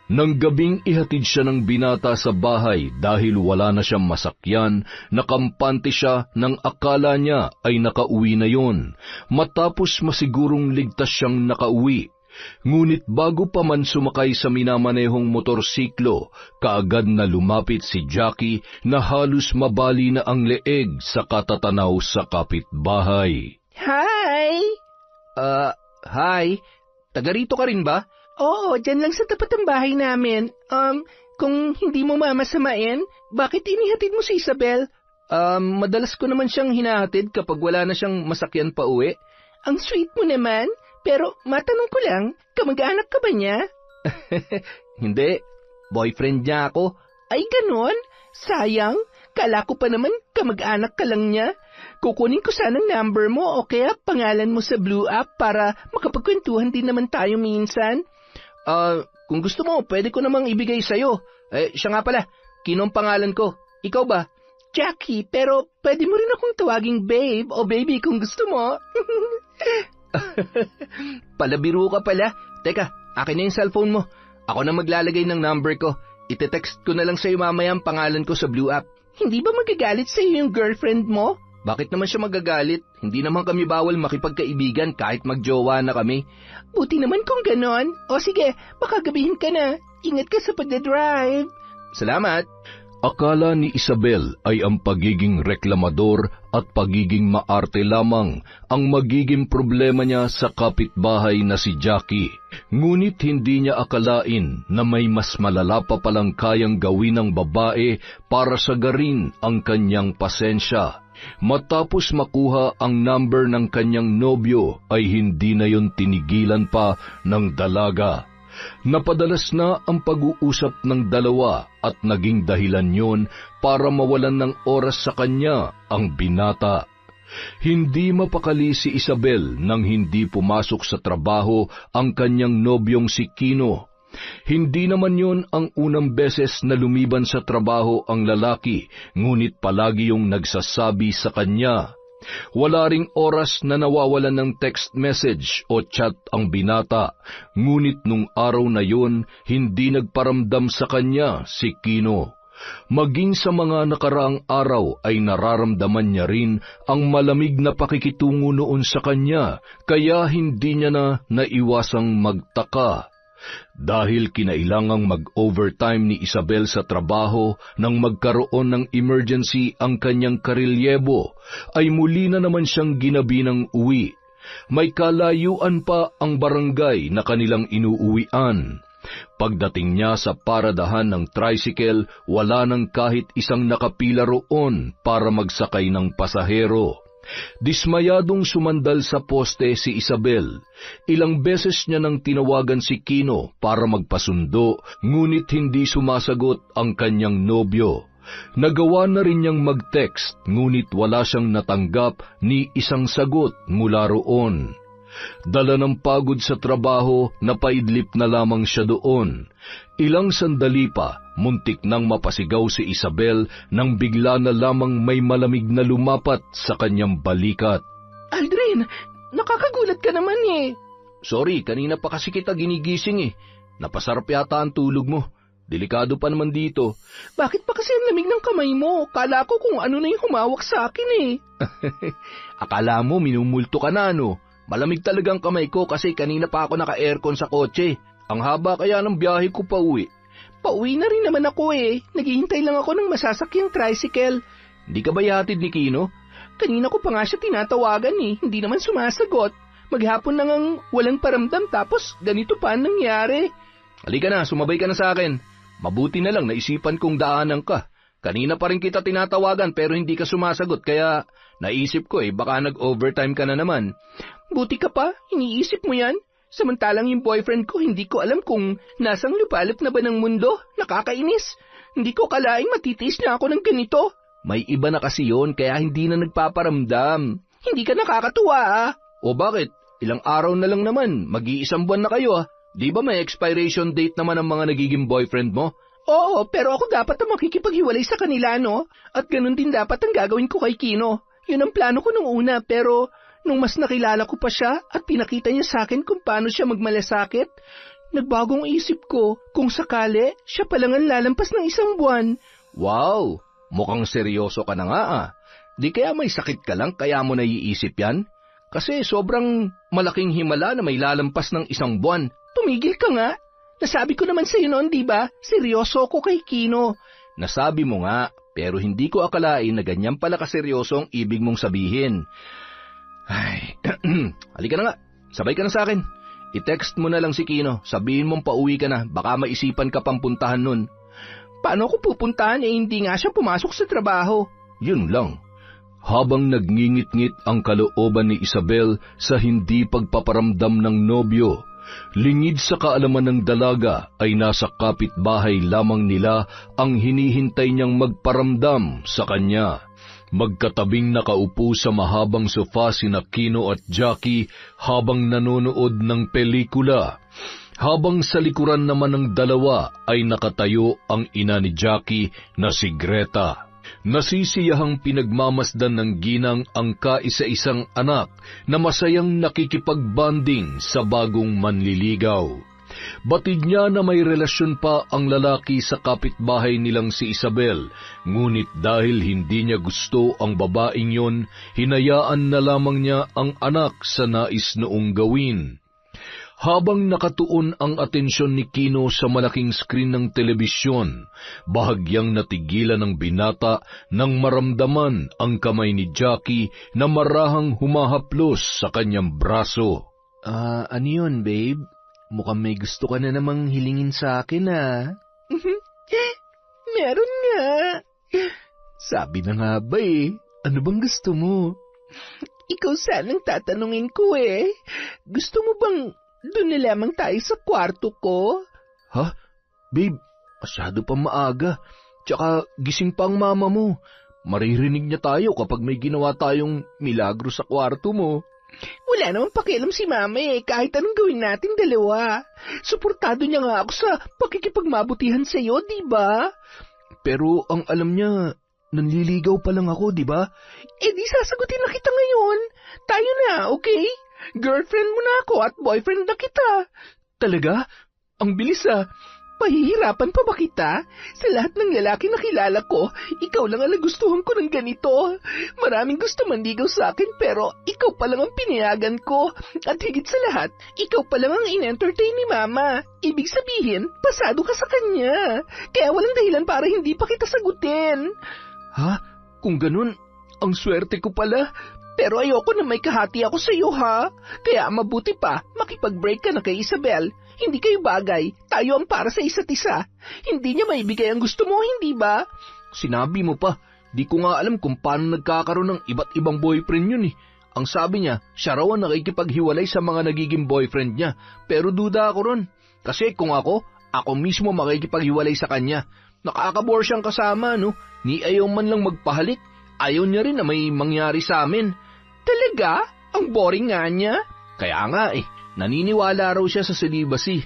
Speaker 3: Nang gabing ihatid siya ng binata sa bahay dahil wala na siyang masakyan, nakampante siya nang akala niya ay nakauwi na yon, matapos masigurong ligtas siyang nakauwi. Ngunit bago pa man sumakay sa minamanehong motorsiklo, kaagad na lumapit si Jackie na halos mabali na ang leeg sa katatanaw sa kapitbahay.
Speaker 1: Hi!
Speaker 2: Hi. Taga rito ka rin ba?
Speaker 1: Oo, dyan lang sa tapat ng bahay namin. Kung hindi mo mamasamain, bakit inihatid mo si Isabel?
Speaker 2: Madalas ko naman siyang hinahatid kapag wala na siyang masakyan pa uwi.
Speaker 1: Ang sweet mo naman, pero matanong ko lang, kamag-anak ka ba niya?
Speaker 2: Hindi, boyfriend niya ako.
Speaker 1: Ay ganon? Sayang, kala ko pa naman kamag-anak ka lang niya. Kukunin ko sanang number mo o kaya pangalan mo sa Blue App para makapagkwentuhan din naman tayo minsan.
Speaker 2: Kung gusto mo, pwede ko namang ibigay sa'yo. Siya nga pala, Kino ang pangalan ko. Ikaw ba?
Speaker 1: Jackie, pero pwede mo rin akong tawaging babe o baby kung gusto mo.
Speaker 2: Palabiro ka pala. Teka, akin na yung cellphone mo. Ako na maglalagay ng number ko. Ite-text ko na lang sa'yo mamaya ang pangalan ko sa Blue App.
Speaker 1: Hindi ba magagalit sa'yo yung girlfriend mo?
Speaker 2: Bakit naman siya magagalit? Hindi naman kami bawal makipagkaibigan kahit magjowa na kami.
Speaker 1: Buti naman kung ganon. O sige, baka gabihin ka na. Ingat ka sa pagdadrive.
Speaker 2: Salamat.
Speaker 3: Akala ni Isabel ay ang pagiging reklamador at pagiging maarte lamang ang magiging problema niya sa kapitbahay na si Jackie. Ngunit hindi niya akalain na may mas malala pa palang kayang gawin ng babae para sagarin ang kanyang pasensya. Matapos makuha ang number ng kanyang nobyo ay hindi na yon tinigilan pa ng dalaga. Napadalas na ang pag-uusap ng dalawa at naging dahilan yon para mawalan ng oras sa kanya ang binata. Hindi mapakali si Isabel nang hindi pumasok sa trabaho ang kanyang nobyong si Kino. Hindi naman yon ang unang beses na lumiban sa trabaho ang lalaki, ngunit palagi yung nagsasabi sa kanya. Wala ring oras na nawawalan ng text message o chat ang binata, ngunit nung araw na yon, hindi nagparamdam sa kanya si Kino. Maging sa mga nakaraang araw ay nararamdaman niya rin ang malamig na pakikitungo noon sa kanya, kaya hindi niya na naiwasang magtaka. Dahil kinailangang mag-overtime ni Isabel sa trabaho nang magkaroon ng emergency ang kanyang karelyebo, ay muli na naman siyang ginabi ng uwi. May kalayuan pa ang barangay na kanilang inuuwian. Pagdating niya sa paradahan ng tricycle, wala nang kahit isang nakapila roon para magsakay ng pasahero. Dismayadong sumandal sa poste si Isabel. Ilang beses niya nang tinawagan si Kino para magpasundo, ngunit hindi sumasagot ang kanyang nobyo. Nagawa na rin niyang mag-text, ngunit wala siyang natanggap ni isang sagot mula roon. Dala ng pagod sa trabaho, napaidlip na lamang siya doon. Ilang sandali pa, muntik nang mapasigaw si Isabel nang bigla na lamang may malamig na lumapat sa kanyang balikat.
Speaker 1: Aldrin, nakakagulat ka naman eh.
Speaker 2: Sorry, kanina pa kasi kita ginigising eh. Napasarap yata ang tulog mo. Delikado pa naman dito.
Speaker 1: Bakit pa kasi ang lamig ng kamay mo? Kala ko kung ano na yung humawak sa akin eh.
Speaker 2: Akala mo minumulto ka na no? Malamig talagang kamay ko kasi kanina pa ako naka-aircon sa kotse. Ang haba kaya ng biyahe ko pa uwi.
Speaker 1: Pauwi na rin naman ako eh. Naghihintay lang ako ng masasakyang tricycle.
Speaker 2: Hindi ka ba ihatid ni Kino?
Speaker 1: Kanina ko pa nga siya tinatawagan eh. Hindi naman sumasagot. Maghapon na ngang walang paramdam tapos ganito pa ang nangyari.
Speaker 2: Halika na, sumabay ka na sa akin. Mabuti na lang naisipan kong daanan ka. Kanina pa rin kita tinatawagan pero hindi ka sumasagot kaya naisip ko baka nag-overtime ka na naman.
Speaker 1: Buti ka pa, iniisip mo yan? Samantalang yung boyfriend ko, hindi ko alam kung nasang lupalop na ba ng mundo. Nakakainis. Hindi ko kalaing matitiis niya ako ng ganito.
Speaker 2: May iba na kasi yun kaya hindi na nagpaparamdam.
Speaker 1: Hindi ka nakakatuwa ah.
Speaker 2: O bakit? Ilang araw na lang naman, mag-iisang buwan na kayo ah. Di ba may expiration date naman ang mga nagiging boyfriend mo?
Speaker 1: Oo, pero ako dapat ang makikipaghiwalay sa kanila, no? At ganun din dapat ang gagawin ko kay Kino. Yun ang plano ko nung una, pero nung mas nakilala ko pa siya at pinakita niya sa akin kung paano siya magmalasakit, nagbagong isip ko kung sakali siya palang ang lalampas ng isang buwan.
Speaker 2: Wow, mukhang seryoso ka na nga ah. Di kaya may sakit ka lang kaya mo naiisip yan? Kasi sobrang malaking himala na may lalampas ng isang buwan.
Speaker 1: Tumigil ka nga. Nasabi ko naman sa'yo noon, di ba? Seryoso ko kay Kino.
Speaker 2: Nasabi mo nga, pero hindi ko akalain na ganyan pala kaseryoso ang ibig mong sabihin. Ay, halika na nga. Sabay ka na sa akin. I-text mo na lang si Kino. Sabihin mong pauwi ka na. Baka maisipan ka pang puntahan nun.
Speaker 1: Paano ko pupuntahan hindi nga siya pumasok sa trabaho?
Speaker 2: Yun lang.
Speaker 3: Habang nagngingit-ngit ang kalooban ni Isabel sa hindi pagpaparamdam ng nobyo, lingid sa kaalaman ng dalaga ay nasa kapitbahay lamang nila ang hinihintay niyang magparamdam sa kanya. Magkatabing nakaupo sa mahabang sofa sina Kino at Jackie habang nanonood ng pelikula. Habang sa likuran naman ng dalawa ay nakatayo ang ina ni Jackie na si Greta. Nasisiyahang pinagmamasdan ng ginang ang kaisa-isang anak na masayang nakikipagbanding sa bagong manliligaw. Batid niya na may relasyon pa ang lalaki sa kapitbahay nilang si Isabel, ngunit dahil hindi niya gusto ang babaeng yon, hinayaan na lamang niya ang anak sa nais noong gawin. Habang nakatuon ang atensyon ni Kino sa malaking screen ng telebisyon, bahagyang natigilan ng binata nang maramdaman ang kamay ni Jackie na marahang humahaplos sa kanyang braso.
Speaker 2: Ano yun, babe? Mukhang may gusto ka na namang hilingin sa akin,
Speaker 1: Meron nga.
Speaker 2: Sabi na nga ba ano bang gusto mo?
Speaker 1: Ikaw sanang tatanungin ko Gusto mo bang doon na lamang tayo sa kwarto ko?
Speaker 2: Ha? Babe, masyado pa maaga. Tsaka gising pa ang mama mo. Maririnig niya tayo kapag may ginawa tayong milagro sa kwarto mo.
Speaker 1: Wala namang pakialam si mama kahit anong gawin natin dalawa. Suportado niya nga ako sa pakikipagmabutihan sa'yo, di ba?
Speaker 2: Pero ang alam niya, nanliligaw pa lang ako, di ba?
Speaker 1: Di sasagutin na kita ngayon. Tayo na, okay? Girlfriend mo na ako at boyfriend na kita.
Speaker 2: Talaga? Ang bilis
Speaker 1: Pahihirapan pa ba kita? Sa lahat ng lalaki na kilala ko, ikaw lang ang nagustuhan ko ng ganito. Maraming gusto manligaw sa akin pero ikaw pa lang ang pinayagan ko. At higit sa lahat, ikaw pa lang ang in-entertain ni Mama. Ibig sabihin, pasado ka sa kanya. Kaya walang dahilan para hindi pa kita sagutin.
Speaker 2: Ha? Kung ganun, ang swerte ko pala.
Speaker 1: Pero ayoko na may kahati ako sa iyo, ha? Kaya mabuti pa, makipag-break ka na kay Isabel. Hindi kayo bagay. Tayo ang para sa isa't isa. Hindi niya maibigay ang gusto mo, hindi ba?
Speaker 2: Sinabi mo pa. Di ko nga alam kung paano nagkakaroon ng iba't ibang boyfriend yun Ang sabi niya, siya raw ang nakikipaghiwalay sa mga nagiging boyfriend niya. Pero duda ako ron. Kasi kung ako mismo makikipaghiwalay sa kanya. Nakakabore siyang kasama, no? Ni ayaw man lang magpahalik. Ayaw niya rin na may mangyari sa amin.
Speaker 1: Talaga? Ang boring nga niya.
Speaker 2: Kaya nga naniniwala raw siya sa celibacy.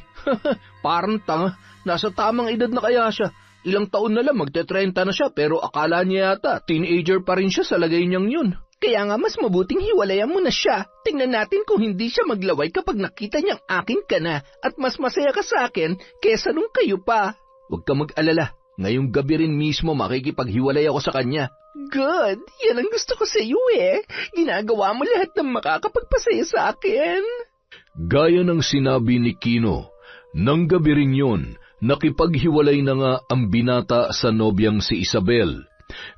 Speaker 2: Parang tanga, nasa tamang edad na kaya siya. Ilang taon na lang magte-30 na siya pero akala niya yata teenager pa rin siya sa lagay niyang yun.
Speaker 1: Kaya nga mas mabuting hiwalayan mo na siya. Tingnan natin kung hindi siya maglaway kapag nakita niyang akin ka na at mas masaya ka sa akin kesa nung kayo pa.
Speaker 2: Huwag ka mag-alala. Ngayong gabi rin mismo makikipaghiwalay ako sa kanya.
Speaker 1: Good! Yan ang gusto ko sa iyo Ginagawa mo lahat ng makakapagpasaya sa akin.
Speaker 3: Gaya ng sinabi ni Kino, nang gabi rin yun, nakipaghiwalay na nga ang binata sa nobyang si Isabel.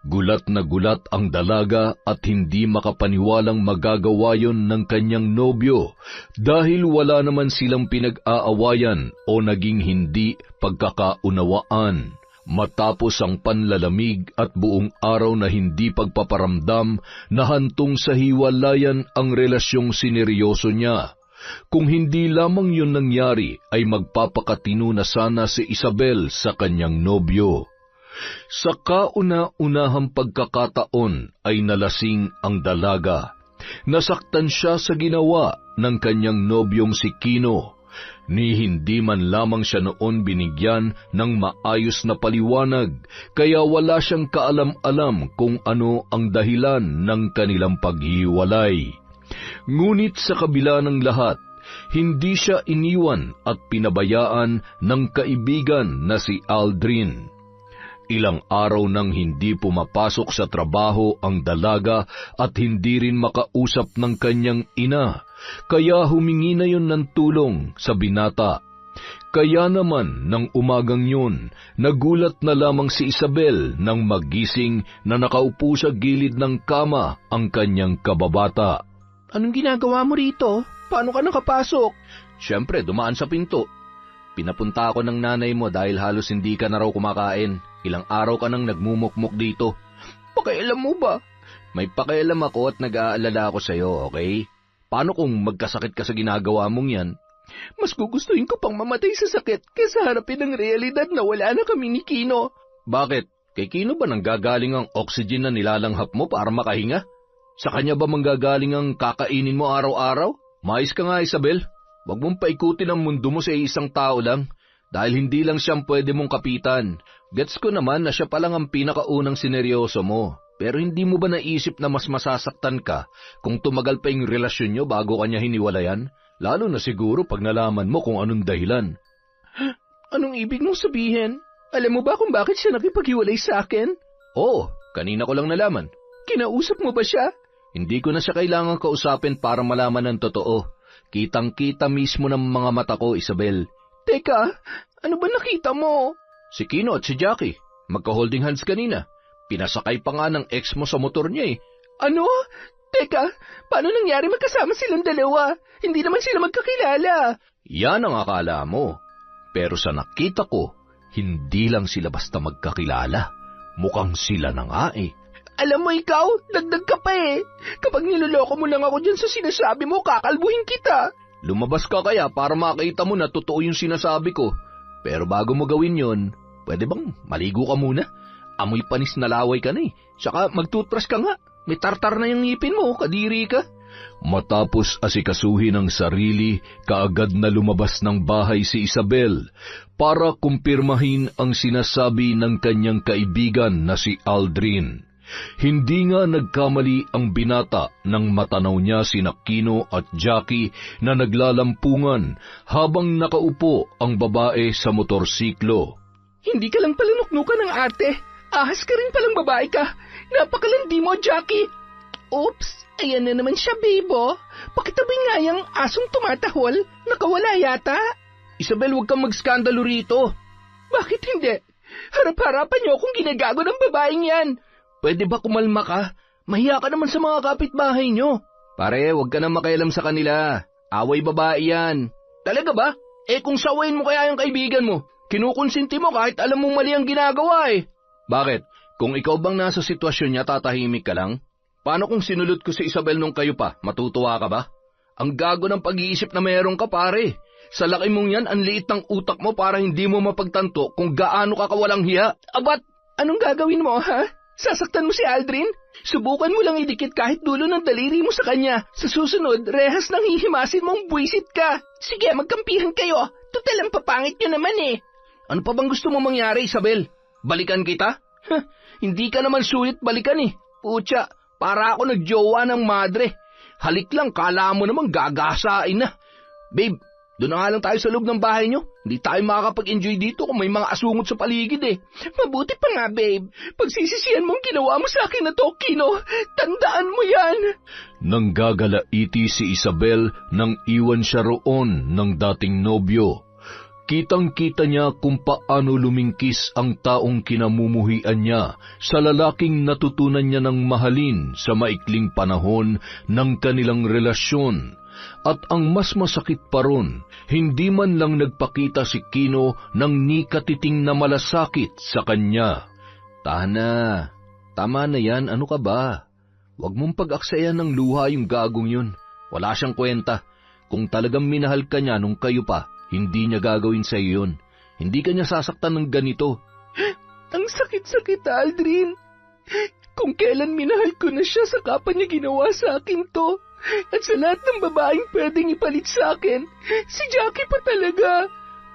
Speaker 3: Gulat na gulat ang dalaga at hindi makapaniwalang magagawa yon ng kanyang nobyo dahil wala naman silang pinag-aawayan o naging hindi pagkakaunawaan. Matapos ang panlalamig at buong araw na hindi pagpaparamdam, nahantong sa hiwalayan ang relasyong sineryoso niya. Kung hindi lamang yun nangyari, ay magpapakatino na sana si Isabel sa kanyang nobyo. Sa kauna-unahang pagkakataon ay nalasing ang dalaga. Nasaktan siya sa ginawa ng kanyang nobyong si Kino. Ni hindi man lamang siya noon binigyan ng maayos na paliwanag, kaya wala siyang kaalam-alam kung ano ang dahilan ng kanilang paghiwalay. Ngunit sa kabila ng lahat, hindi siya iniwan at pinabayaan ng kaibigan na si Aldrin. Ilang araw nang hindi pumapasok sa trabaho ang dalaga at hindi rin makausap ng kanyang ina, kaya humingi na yun ng tulong sa binata. Kaya naman ng umagang yun, nagulat na lamang si Isabel nang magising na nakaupo sa gilid ng kama ang kanyang kababata.
Speaker 1: Anong ginagawa mo rito? Paano ka nakapasok?
Speaker 2: Siyempre, dumaan sa pinto. Pinapunta ako ng nanay mo dahil halos hindi ka na raw kumakain. Ilang araw ka nang nagmumukmuk dito.
Speaker 1: Pakialam mo ba?
Speaker 2: May pakialam ako at nag-aalala ako sa'yo, okay? Paano kung magkasakit ka sa ginagawa mong yan?
Speaker 1: Mas gugustuhin ko pang mamatay sa sakit kaysa harapin ang realidad na wala na kami ni Kino.
Speaker 2: Bakit? Kay Kino ba nanggagaling ang oxygen na nilalanghap mo para makahinga? Sa kanya ba manggagaling ang kakainin mo araw-araw? Mais ka nga, Isabel. Huwag mong paikutin ang mundo mo sa isang tao lang. Dahil hindi lang siyang pwede mong kapitan. Gets ko naman na siya palang ang pinakaunang sineryoso mo. Pero hindi mo ba naisip na mas masasaktan ka kung tumagal pa yung relasyon nyo bago kanya hiniwalayan? Lalo na siguro pag nalaman mo kung anong dahilan.
Speaker 1: Anong ibig mong sabihin? Alam mo ba kung bakit siya nakipaghiwalay sa akin?
Speaker 2: Oo, kanina ko lang nalaman.
Speaker 1: Kinausap mo ba siya?
Speaker 2: Hindi ko na siya kailangan kausapin para malaman ng totoo. Kitang-kita mismo ng mga mata ko, Isabel.
Speaker 1: Teka, ano ba nakita mo?
Speaker 2: Si Kino at si Jackie, magka-holding hands kanina. Pinasakay pa nga ng ex mo sa motor niya eh.
Speaker 1: Ano? Teka, paano nangyari magkasama silang dalawa? Hindi naman sila magkakilala.
Speaker 2: Yan ang akala mo. Pero sa nakita ko, hindi lang sila basta magkakilala. Mukhang sila na nga eh.
Speaker 1: Alam mo ikaw, dagdag ka pa eh. Kapag niloloko mo lang ako dyan sa sinasabi mo, kakalbuhin kita.
Speaker 2: Lumabas ka kaya para makita mo na totoo yung sinasabi ko. Pero bago mo gawin yon, pwede bang maligo ka muna? Amoy panis na laway ka na eh. Tsaka mag-toothbrush ka nga. May tartar na yung ngipin mo, kadiri ka.
Speaker 3: Matapos asikasuhin ang sarili, kaagad na lumabas ng bahay si Isabel para kumpirmahin ang sinasabi ng kanyang kaibigan na si Aldrin. Hindi nga nagkamali ang binata nang matanaw niya sina Kino at Jackie na naglalampungan habang nakaupo ang babae sa motorsiklo.
Speaker 1: Hindi ka lang pala nuknukan ng ate. Ahas ka rin palang babae ka. Napakalandi mo, Jackie. Oops, ayan na naman siya, bebo. Pakitabi nga yung asong tumatahol. Nakawala yata.
Speaker 2: Isabel, huwag kang magskandalo rito.
Speaker 1: Bakit hindi? Harap-harapan niyo akong ginagago ng babaeng yan.
Speaker 2: Pwede ba kumalma ka? Mahiya ka naman sa mga kapitbahay nyo. Pare, huwag ka na makialam sa kanila. Away babae yan. Talaga ba? Kung sawayin mo kaya yung kaibigan mo, kinukonsinti mo kahit alam mong mali ang ginagawa eh. Bakit? Kung ikaw bang nasa sitwasyon niya, tatahimik ka lang? Paano kung sinulot ko si Isabel nung kayo pa? Matutuwa ka ba? Ang gago ng pag-iisip na meron ka, pare. Sa laki mong yan, ang liit ng utak mo para hindi mo mapagtanto kung gaano ka kawalang hiya.
Speaker 1: Abat, anong gagawin mo, ha? Sasaktan mo si Aldrin? Subukan mo lang idikit kahit dulo ng daliri mo sa kanya. Sa susunod, rehas nang hihimasin mong buwisit ka. Sige, magkampihan kayo. Total ang papangit nyo naman eh.
Speaker 2: Ano pa bang gusto mo mangyari, Isabel? Balikan kita? Hindi ka naman sulit balikan eh. Pucha, para ako nagjowa ng madre. Halik lang, kala mo naman gagasain na. Babe, doon na nga lang tayo sa loob ng bahay nyo. Hindi tayo makakapag-enjoy dito kung may mga asungot sa paligid eh.
Speaker 1: Mabuti pa nga, babe. Pagsisisihan mong ginawa mo sa akin na to, Kino. Tandaan mo yan.
Speaker 3: Nanggagalaiti si Isabel nang iwan siya roon ng dating nobyo. Kitang-kita niya kung paano lumingkis ang taong kinamumuhian niya sa lalaking natutunan niya ng mahalin sa maikling panahon ng kanilang relasyon. At ang mas masakit pa ron, hindi man lang nagpakita si Kino ng nikatiting na malasakit sa kanya. Tana, tama na yan, ano ka ba? Huwag mong pag-aksayan ng luha yung gagong yun. Wala siyang kwenta. Kung talagang minahal ka niya nung kayo pa, hindi niya gagawin sa iyo yun. Hindi ka niya sasaktan ng ganito.
Speaker 1: Ang sakit-sakit, Aldrin. Kung kailan minahal ko na siya, saka pa niya ginawa sa akin to. At sa lahat ng babaeng pwedeng ipalit sa akin, si Jackie pa talaga.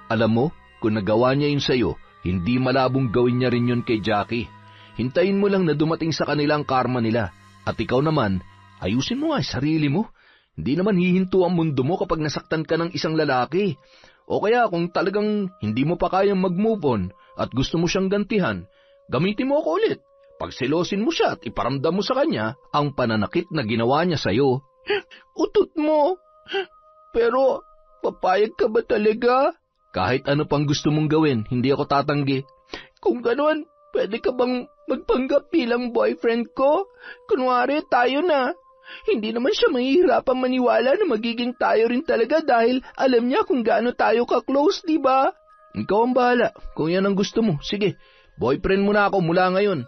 Speaker 3: Alam mo, kung nagawa niya yun sa'yo, hindi malabong gawin niya rin yun kay Jackie. Hintayin mo lang na dumating sa kanila ang karma nila. At ikaw naman, ayusin mo nga sarili mo. Hindi naman hihinto ang mundo mo kapag nasaktan ka ng isang lalaki. O kaya kung talagang hindi mo pa kayang mag-move on at gusto mo siyang gantihan, gamitin mo ako ulit. Pagselosin mo siya at iparamdam mo sa kanya ang pananakit na ginawa niya sa'yo.
Speaker 1: Utot mo. Pero, papayag ka ba talaga?
Speaker 3: Kahit ano pang gusto mong gawin, hindi ako tatanggi.
Speaker 1: Kung gano'n, pwede ka bang magpanggap bilang boyfriend ko? Kunwari, tayo na. Hindi naman siya mahihirapang maniwala na magiging tayo rin talaga dahil alam niya kung gaano tayo ka-close, di ba?
Speaker 3: Ikaw ang bahala. Kung yan ang gusto mo, sige, boyfriend mo na ako mula ngayon.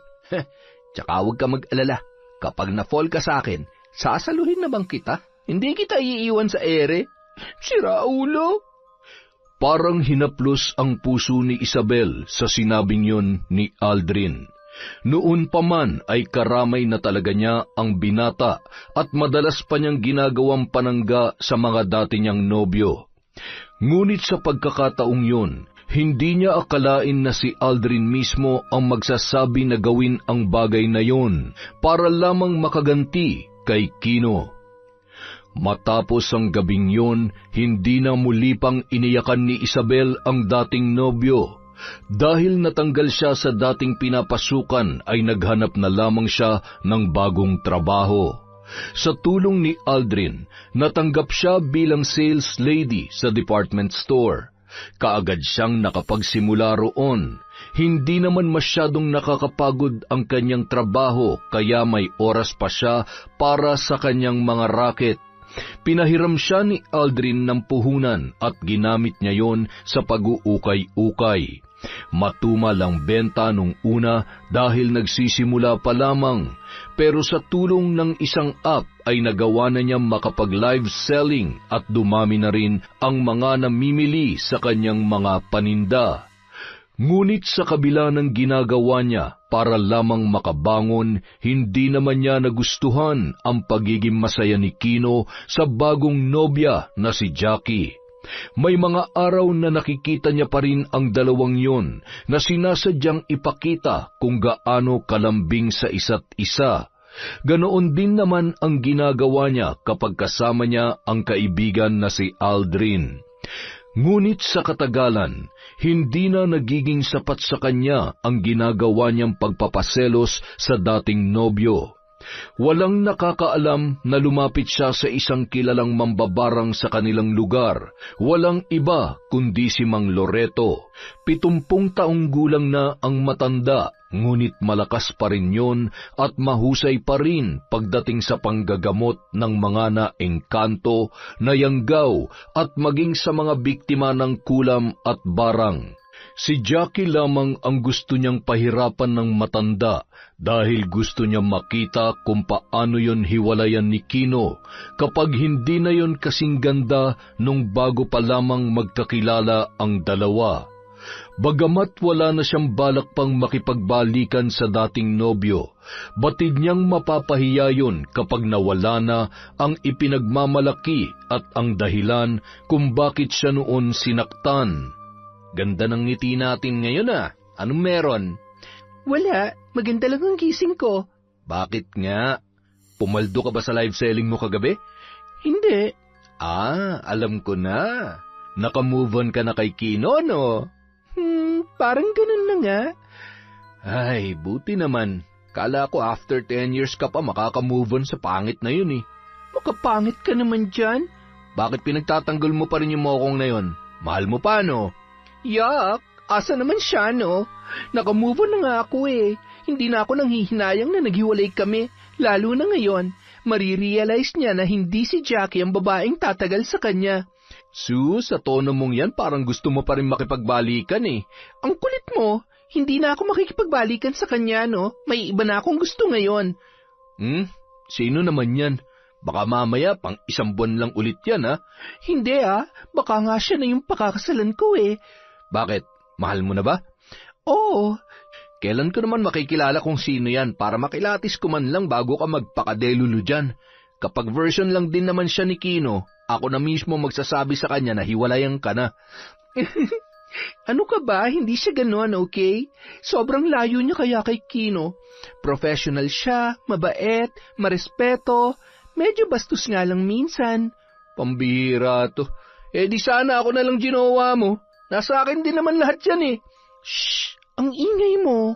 Speaker 3: Tsaka huwag ka mag-alala. Kapag na-fall ka sa akin, sasaluhin na bang kita? Hindi kita iiwan sa ere.
Speaker 1: Sira ulo.
Speaker 3: Parang hinaplos ang puso ni Isabel sa sinabing yun ni Aldrin. Noon pa man ay karamay na talaga niya ang binata at madalas pa niyang ginagawang panangga sa mga dati niyang nobyo. Ngunit sa pagkakataong yun, hindi niya akalain na si Aldrin mismo ang magsasabi na gawin ang bagay na yun para lamang makaganti kay Kino. Matapos ang gabing yun, hindi na muli pang iniyakan ni Isabel ang dating nobyo. Dahil natanggal siya sa dating pinapasukan ay naghanap na lamang siya ng bagong trabaho. Sa tulong ni Aldrin, natanggap siya bilang sales lady sa department store. Kaagad siyang nakapagsimula roon. Hindi naman masyadong nakakapagod ang kanyang trabaho kaya may oras pa siya para sa kanyang mga racket. Pinahiram siya ni Aldrin ng puhunan at ginamit niya yon sa pag-uukay-ukay. Matumal ang benta nung una dahil nagsisimula pa lamang, pero sa tulong ng isang app ay nagawa na niya makapag-live selling at dumami na rin ang mga namimili sa kanyang mga paninda. Ngunit sa kabila ng ginagawa niya para lamang makabangon, hindi naman niya nagustuhan ang pagiging masaya ni Kino sa bagong nobya na si Jackie. May mga araw na nakikita niya pa rin ang dalawang yon na sinasadyang ipakita kung gaano kalambing sa isa't isa. Ganoon din naman ang ginagawa niya kapag kasama niya ang kaibigan na si Aldrin. Ngunit sa katagalan, hindi na nagiging sapat sa kanya ang ginagawa niyang pagpapaselos sa dating nobyo. Walang nakakaalam na lumapit siya sa isang kilalang mambabarang sa kanilang lugar. Walang iba kundi si Mang Loreto. 70 taong gulang na ang matanda, ngunit malakas pa rin yon at mahusay pa rin pagdating sa panggagamot ng mga naengkanto, nayanggaw at maging sa mga biktima ng kulam at barang. Si Jackie lamang ang gusto niyang pahirapan ng matanda dahil gusto niya makita kung paano yon hiwalayan ni Kino kapag hindi na yon kasing ganda nung bago pa lamang magkakilala ang dalawa. Bagamat wala na siyang balak pang makipagbalikan sa dating nobyo, batid niyang mapapahiya yon kapag nawala na ang ipinagmamalaki at ang dahilan kung bakit siya noon sinaktan. Ganda ng ngiti natin ngayon ah. Anong meron?
Speaker 1: Wala. Maganda lang ang gising ko.
Speaker 3: Bakit nga? Pumaldo ka ba sa live selling mo kagabi?
Speaker 1: Hindi.
Speaker 3: Alam ko na. Naka-move on ka na kay Kino, no?
Speaker 1: Parang ganun na nga.
Speaker 3: Ay, buti naman. Kala ko after 10 years ka pa makaka-move on sa pangit na yun eh.
Speaker 1: Makapangit ka naman dyan.
Speaker 3: Bakit pinagtatanggol mo pa rin yung mokong na yun? Mahal mo pa, no?
Speaker 1: Yak, asa naman siya, no? Nakamove on na nga ako eh. Hindi na ako nanghihinayang na naghiwalay kami, lalo na ngayon. Marirealize niya na hindi si Jackie ang babaeng tatagal sa kanya.
Speaker 2: Sus, sa tono mong yan, parang gusto mo pa rin makipagbalikan eh.
Speaker 1: Ang kulit mo, hindi na ako makikipagbalikan sa kanya, no? May iba na akong gusto ngayon.
Speaker 2: Sino naman yan? Baka mamaya pang 1 buwan lang ulit yan, ha?
Speaker 1: Hindi baka nga siya na yung pakakasalan ko eh.
Speaker 2: Bakit? Mahal mo na ba?
Speaker 1: Oo.
Speaker 2: Kailan ko naman makikilala kung sino yan para makilatis ko man lang bago ka magpakadelulu dyan? Kapag version lang din naman siya ni Kino, ako na mismo magsasabi sa kanya na hiwalayan ka na.
Speaker 1: Ano ka ba? Hindi siya ganon, okay? Sobrang layo niya kaya kay Kino. Professional siya, mabait, marespeto, medyo bastos nga lang minsan.
Speaker 2: Pambihira to. Di sana ako na lang ginawa mo. Nasa akin din naman lahat yan eh.
Speaker 1: Shh! Ang ingay mo.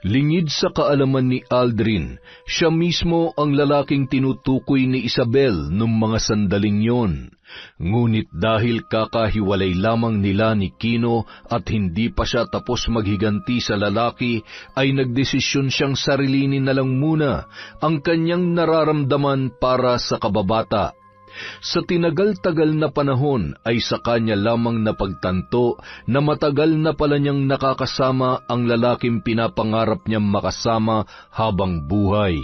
Speaker 3: Lingid sa kaalaman ni Aldrin, siya mismo ang lalaking tinutukoy ni Isabel nung mga sandaling yon. Ngunit dahil kakahiwalay lamang nila ni Kino at hindi pa siya tapos maghiganti sa lalaki, ay nagdesisyon siyang sarilinin na lang muna ang kanyang nararamdaman para sa kababata. Sa tinagal-tagal na panahon ay sa kanya lamang napagtanto na matagal na pala niyang nakakasama ang lalaking pinapangarap niyang makasama habang buhay.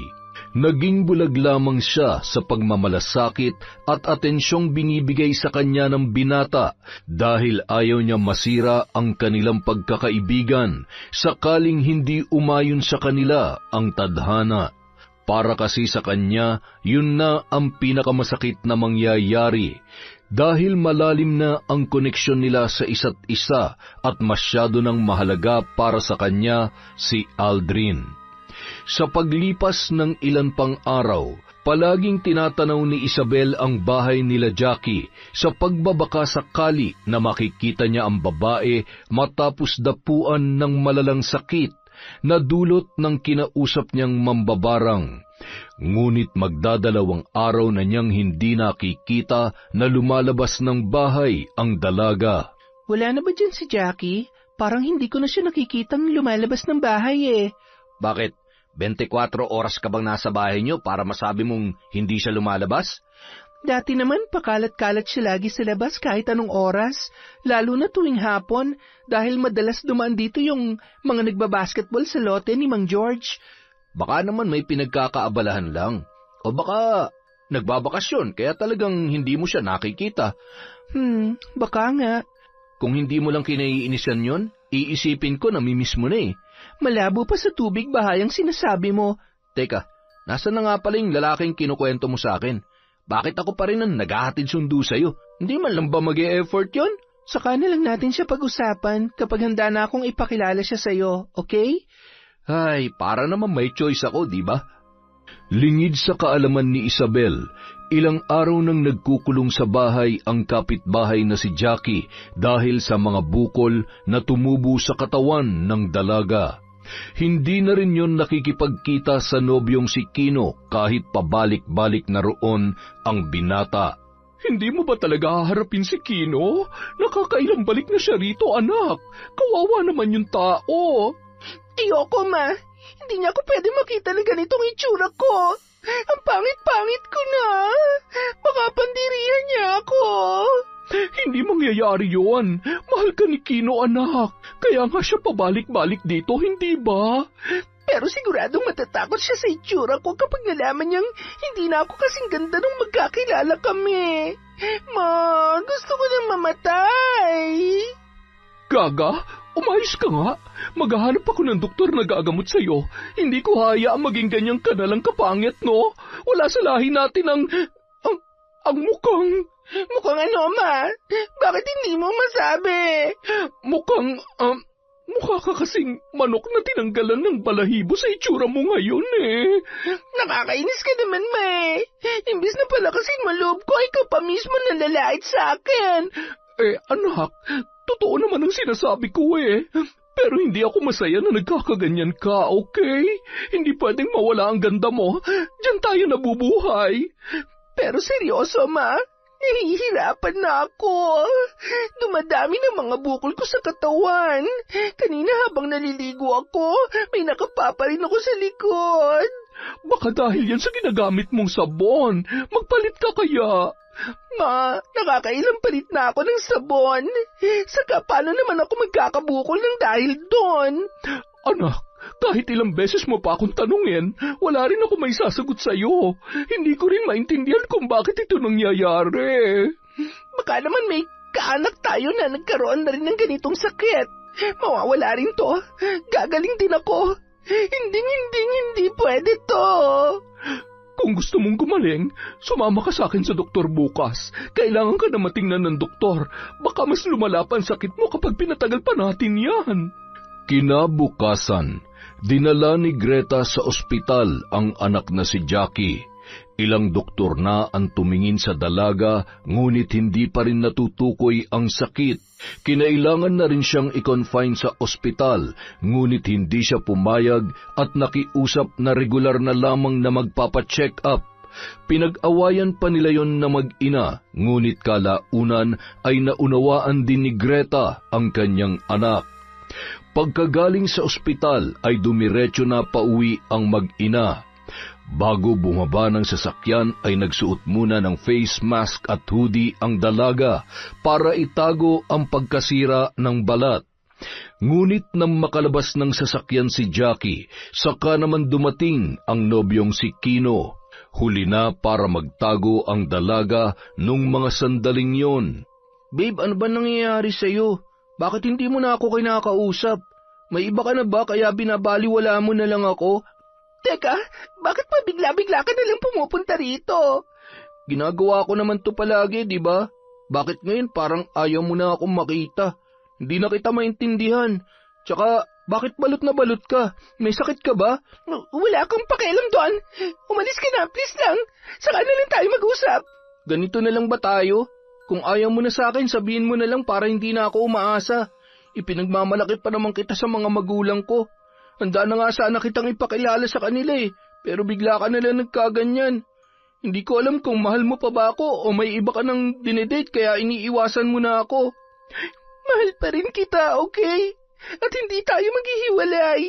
Speaker 3: Naging bulag lamang siya sa pagmamalasakit at atensyong binibigay sa kanya ng binata dahil ayaw niya masira ang kanilang pagkakaibigan sakaling hindi umayon sa kanila ang tadhana. Para kasi sa kanya, yun na ang pinakamasakit na mangyayari dahil malalim na ang koneksyon nila sa isa't isa at masyado nang mahalaga para sa kanya si Aldrin. Sa paglipas ng ilan pang araw, palaging tinatanaw ni Isabel ang bahay nila Jackie sa pagbabaka sakali na makikita niya ang babae matapos dapuan ng malalang sakit na dulot ng kinausap niyang mambabarang. Ngunit magdadalawang araw na niyang hindi nakikita na lumalabas ng bahay ang dalaga.
Speaker 1: Wala na ba dyan si Jackie? Parang hindi ko na siya nakikitang lumalabas ng bahay eh.
Speaker 2: Bakit? 24 oras ka bang nasa bahay niyo para masabi mong hindi siya lumalabas?
Speaker 1: Dati naman pakalat-kalat siya lagi sa labas kahit anong oras, lalo na tuwing hapon dahil madalas dumaan dito yung mga nagbabasketball sa lote ni Mang George.
Speaker 2: Baka naman may pinagkakaabalahan lang. O baka nagbabakasyon kaya talagang hindi mo siya nakikita.
Speaker 1: Baka nga.
Speaker 2: Kung hindi mo lang kinaiinisan yon, iisipin ko na mimiss mo na eh.
Speaker 1: Malabo pa sa tubig bahayang sinasabi mo.
Speaker 2: Teka, nasa na nga pala yung lalaking kinukwento mo sa akin? Bakit ako pa rin ang naghahatid sundo sa'yo? Hindi man lang ba mag-e-effort yon?
Speaker 1: Saka na lang natin siya pag-usapan kapag handa na akong ipakilala siya sa'yo, okay?
Speaker 2: Ay, para naman may choice ako, di ba?
Speaker 3: Lingid sa kaalaman ni Isabel, ilang araw nang nagkukulong sa bahay ang kapitbahay na si Jackie dahil sa mga bukol na tumubo sa katawan ng dalaga. Hindi na rin yon nakikipagkita sa nobyong si Kino kahit pabalik-balik na roon ang binata.
Speaker 2: Hindi mo ba talaga haharapin si Kino? Nakakailang balik na siya rito, anak. Kawawa naman yung tao.
Speaker 1: Ayoko, ma. Hindi niya ako pwede makita na ganitong itsura ko. Ang pangit-pangit ko na. Baka pandirihan niya ako.
Speaker 2: Hindi mangyayari yon. Mahal ka ni Kino, anak. Kaya nga siya pabalik-balik dito, hindi ba?
Speaker 1: Pero siguradong matatakot siya sa itsura ko kapag nalaman niyang hindi na ako kasing ganda nung magkakilala kami. Ma, gusto ko nang mamatay.
Speaker 2: Gaga, umayos ka nga. Maghahanap ako ng doktor na gagamot sa'yo. Hindi ko hayaang maging ganyang ka na lang kapangit, no? Wala sa lahi natin ang mukhang...
Speaker 1: Mukhang ano, ma? Bakit hindi mo masabi?
Speaker 2: Mukha ka kasing manok na tinanggalan ng balahibo sa itsura mo ngayon eh.
Speaker 1: Nakakainis ka naman, ma eh. Imbis na pala kasing maloob ko, ikaw pa mismo nalalait sa akin.
Speaker 2: Anak, totoo naman ang sinasabi ko eh. Pero hindi ako masaya na nagkakaganyan ka, okay? Hindi pwedeng mawala ang ganda mo. Diyan tayo nabubuhay.
Speaker 1: Pero seryoso, ma? Nahihirapan na ako. dumadami ng mga bukol ko sa katawan. Kanina habang naliligo ako, may nakapapa rin ako sa likod.
Speaker 3: Baka dahil yan sa ginagamit mong sabon. Magpalit ka kaya?
Speaker 1: Ma, nakakailang palit na ako ng sabon. Saka paano naman ako magkakabukol ng dahil doon?
Speaker 3: Anak, kahit ilang beses mo pa akong tanungin, wala rin ako may sasagot sa'yo. Hindi ko rin maintindihan kung bakit ito nangyayari.
Speaker 1: Baka naman may kaanak tayo na nagkaroon na rin ng ganitong sakit. Mawawala rin to. Gagaling din ako. Hindi pwede to.
Speaker 3: Kung gusto mong gumaling, sumama ka sa akin sa doktor bukas. Kailangan ka na matingnan ng doktor. Baka mas lumala pa ang sakit mo kapag pinatagal pa natin yan. Kinabukasan, dinala ni Greta sa ospital ang anak na si Jackie. Ilang doktor na ang tumingin sa dalaga, ngunit hindi pa rin natutukoy ang sakit. Kinailangan na rin siyang i-confine sa ospital, ngunit hindi siya pumayag at nakiusap na regular na lamang na magpapacheck up. Pinag-awayan pa nila yon na mag-ina, ngunit kalaunan ay naunawaan din ni Greta ang kanyang anak. Pagkagaling sa ospital ay dumiretso na pauwi ang mag-ina. Bago bumaba ng sasakyan ay nagsuot muna ng face mask at hoodie ang dalaga para itago ang pagkasira ng balat. Ngunit nang makalabas ng sasakyan si Jackie, saka naman dumating ang nobyong si Kino. Huli na para magtago ang dalaga nung mga sandaling yon.
Speaker 2: Babe, ano ba nangyayari sa'yo? Bakit hindi mo na ako kinakausap? May iba ka na ba kaya binabaliwala mo na lang ako?
Speaker 1: Teka, bakit pa bigla-bigla ka nalang pumupunta rito?
Speaker 2: Ginagawa ko naman to palagi, di ba? Bakit ngayon parang ayaw mo na akong makita? Hindi na kita maintindihan. Tsaka, bakit balot na balot ka? May sakit ka ba?
Speaker 1: Wala akong pakialam doon. Umalis ka na, please lang. Saka na lang tayo mag-usap.
Speaker 2: Ganito na lang ba tayo? Kung ayaw mo na sa akin, sabihin mo na lang para hindi na ako umaasa. Ipinagmamalaki pa naman kita sa mga magulang ko. Handa na nga sana kitang ipakilala sa kanila pero bigla ka na lang nagkaganyan. Hindi ko alam kung mahal mo pa ba ako o may iba ka nang dinedate kaya iniiwasan mo na ako.
Speaker 1: Mahal pa rin kita, okay? At hindi tayo maghihiwalay.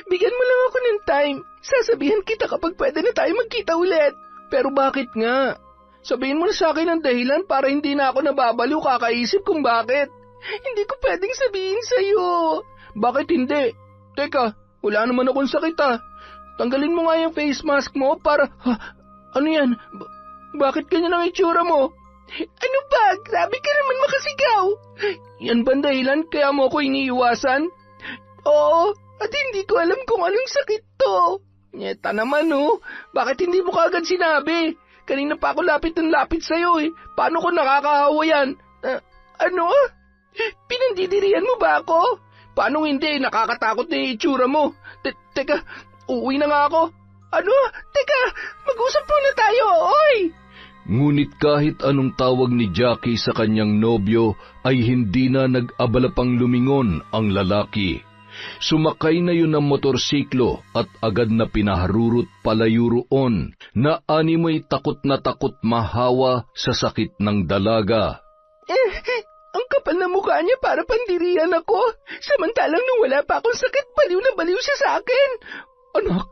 Speaker 1: Bigyan mo lang ako ng time. Sasabihan kita kapag pwede na tayo magkita ulit.
Speaker 2: Pero bakit nga? Sabihin mo na sa akin ang dahilan para hindi na ako nababaliw kakaisip kung bakit.
Speaker 1: Hindi ko pwedeng sabihin sa'yo.
Speaker 2: Bakit hindi? Teka, wala naman akong sakit Tanggalin mo nga yung face mask mo para... Ano yan? Bakit ganyan ang itsura mo?
Speaker 1: Ano ba? Grabe ka naman makasigaw.
Speaker 2: Yan ba dahilan kaya mo ako iniiwasan?
Speaker 1: Oo, at hindi ko alam kung anong sakit to.
Speaker 2: Nyeta naman Bakit hindi mo kaagad sinabi? Kanina pa ako lapit ng lapit sa'yo Paano ko nakakahawa yan?
Speaker 1: Ano? Pinandidirihan mo ba ako?
Speaker 2: Paano hindi? Nakakatakot na yung itsura mo. Teka, uuwi na nga ako.
Speaker 1: Ano? Teka, mag-usap muna tayo, oy!
Speaker 3: Ngunit kahit anong tawag ni Jackie sa kanyang nobyo ay hindi na nag-abala pang lumingon ang lalaki. Sumakay na yun ng motorsiklo at agad na pinaharurot palayo roon na animoy takot na takot mahawa sa sakit ng dalaga.
Speaker 1: Ang kapal na mukha niya para pandirian ako. Samantalang nung wala pa akong sakit, baliw na baliw siya sa akin.
Speaker 3: Anak,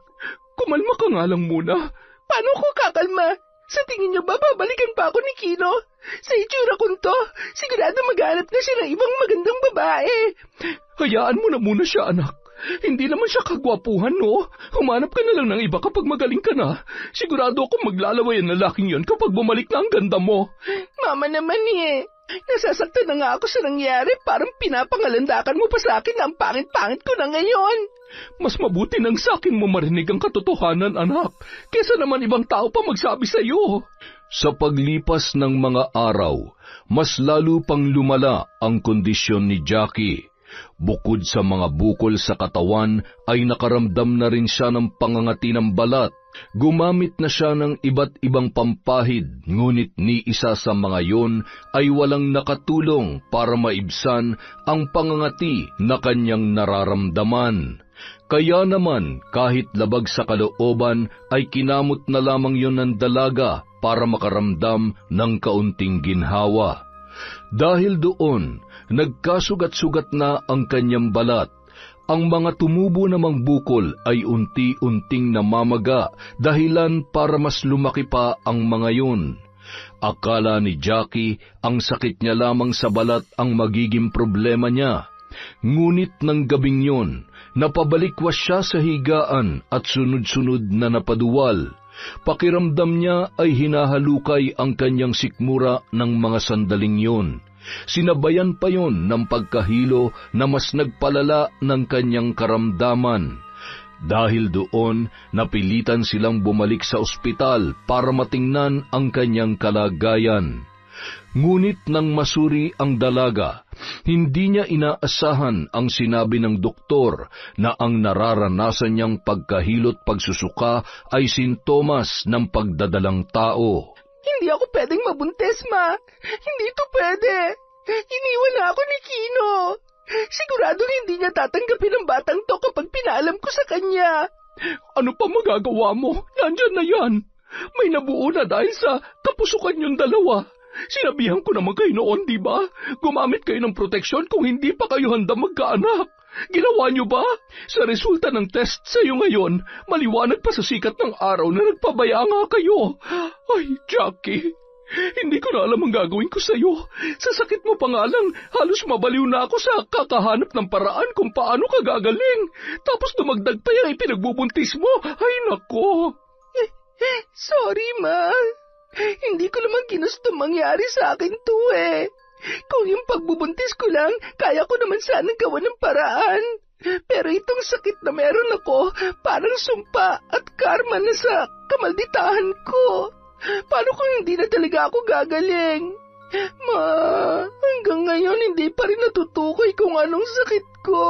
Speaker 3: kumalma ka nga lang muna.
Speaker 1: Paano ko kakalma? Sa tingin niyo ba babalikan pa ako ni Kino? Sa itsura kong to, sigurado maghanap na siya ng ibang magandang babae.
Speaker 3: Hayaan mo na muna siya, anak. Hindi naman siya kagwapuhan, Humanap ka na lang ng iba kapag magaling ka na. Sigurado akong maglalaway ang lalaking yon kapag bumalik na ang ganda mo.
Speaker 1: Mama naman Nasasaktan na nga ako sa nangyari, parang pinapangalandakan mo pa sa akin na ang pangit-pangit ko na ngayon.
Speaker 3: Mas mabuti nang sa akin mo marinig ang katotohanan, anak, kesa naman ibang tao pa magsabi sa iyo. Sa paglipas ng mga araw, mas lalo pang lumala ang kondisyon ni Jackie. Bukod sa mga bukol sa katawan, ay nakaramdam na rin siya ng pangangati ng balat. Gumamit na siya ng iba't ibang pampahid, ngunit ni isa sa mga yon ay walang nakatulong para maibsan ang pangangati na kanyang nararamdaman. Kaya naman, kahit labag sa kalooban, ay kinamot na lamang yon ng dalaga para makaramdam ng kaunting ginhawa. Dahil doon, nagkasugat-sugat na ang kanyang balat. Ang mga tumubo namang bukol ay unti-unting namamaga, dahilan para mas lumaki pa ang mga yun. Akala ni Jackie ang sakit niya lamang sa balat ang magiging problema niya. Ngunit ng gabing yun, napabalikwas siya sa higaan at sunod-sunod na napaduwal. Pakiramdam niya ay hinahalukay ang kanyang sikmura ng mga sandaling yun. Sinabayan pa yon ng pagkahilo na mas nagpalala ng kanyang karamdaman. Dahil doon, napilitan silang bumalik sa ospital para matingnan ang kanyang kalagayan. Ngunit nang masuri ang dalaga, hindi niya inaasahan ang sinabi ng doktor na ang nararanasan niyang pagkahilot pagsusuka ay sintomas ng pagdadalang tao.
Speaker 1: Hindi ako pwedeng mabuntis, Ma. Hindi ito pwede. Iniwan na ako ni Kino. Siguradong hindi niya tatanggapin ang batang to kapag pinaalam ko sa kanya.
Speaker 2: Ano pa magagawa mo? Nandyan na yan. May nabuo na dahil sa kapusukan yung dalawa. Sinabihan ko naman kayo noon, di ba? Gumamit kayo ng proteksyon kung hindi pa kayo handa magkaanak. Ginawa niyo ba? Sa resulta ng test sa iyo ngayon, maliwanag pa sa sikat ng araw na nagpabaya nga kayo. Ay, Jackie, hindi ko na alam ang gagawin ko sa iyo. Sa sakit mo pa nga lang, halos mabaliw na ako sa kakahanap ng paraan kung paano ka gagaling. Tapos dumagdag pa yung ipinagbubuntis mo. Ay, nako.
Speaker 1: Sorry, Ma. Hindi ko naman ginusto mangyari sa akin to eh. Kung yung pagbubuntis ko lang, kaya ko naman sana gawa ng paraan. Pero itong sakit na meron ako, parang sumpa at karma na sa kamalditahan ko. Paano kung hindi na talaga ako gagaling? Ma, hanggang ngayon hindi pa rin natutukoy kung anong sakit ko.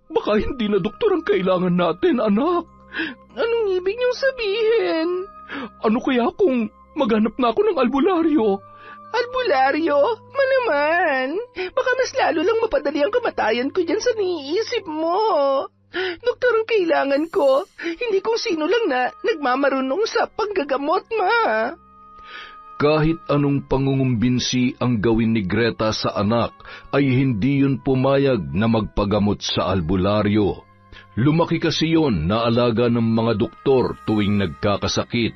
Speaker 2: Baka hindi na doktor ang kailangan natin, anak.
Speaker 1: Anong ibig niyong sabihin?
Speaker 2: Ano kaya kung maghanap na ako ng albularyo?
Speaker 1: Albularyo? Naman. Baka mas lalo lang mapadali ang kamatayan ko dyan sa niisip mo. Doktor ang kailangan ko, hindi kung sino lang na nagmamarunong sa paggagamot, Ma.
Speaker 3: Kahit anong pangungumbinsi ang gawin ni Greta sa anak, ay hindi yun pumayag na magpagamot sa albularyo. Lumaki kasi yon na alaga ng mga doktor tuwing nagkakasakit.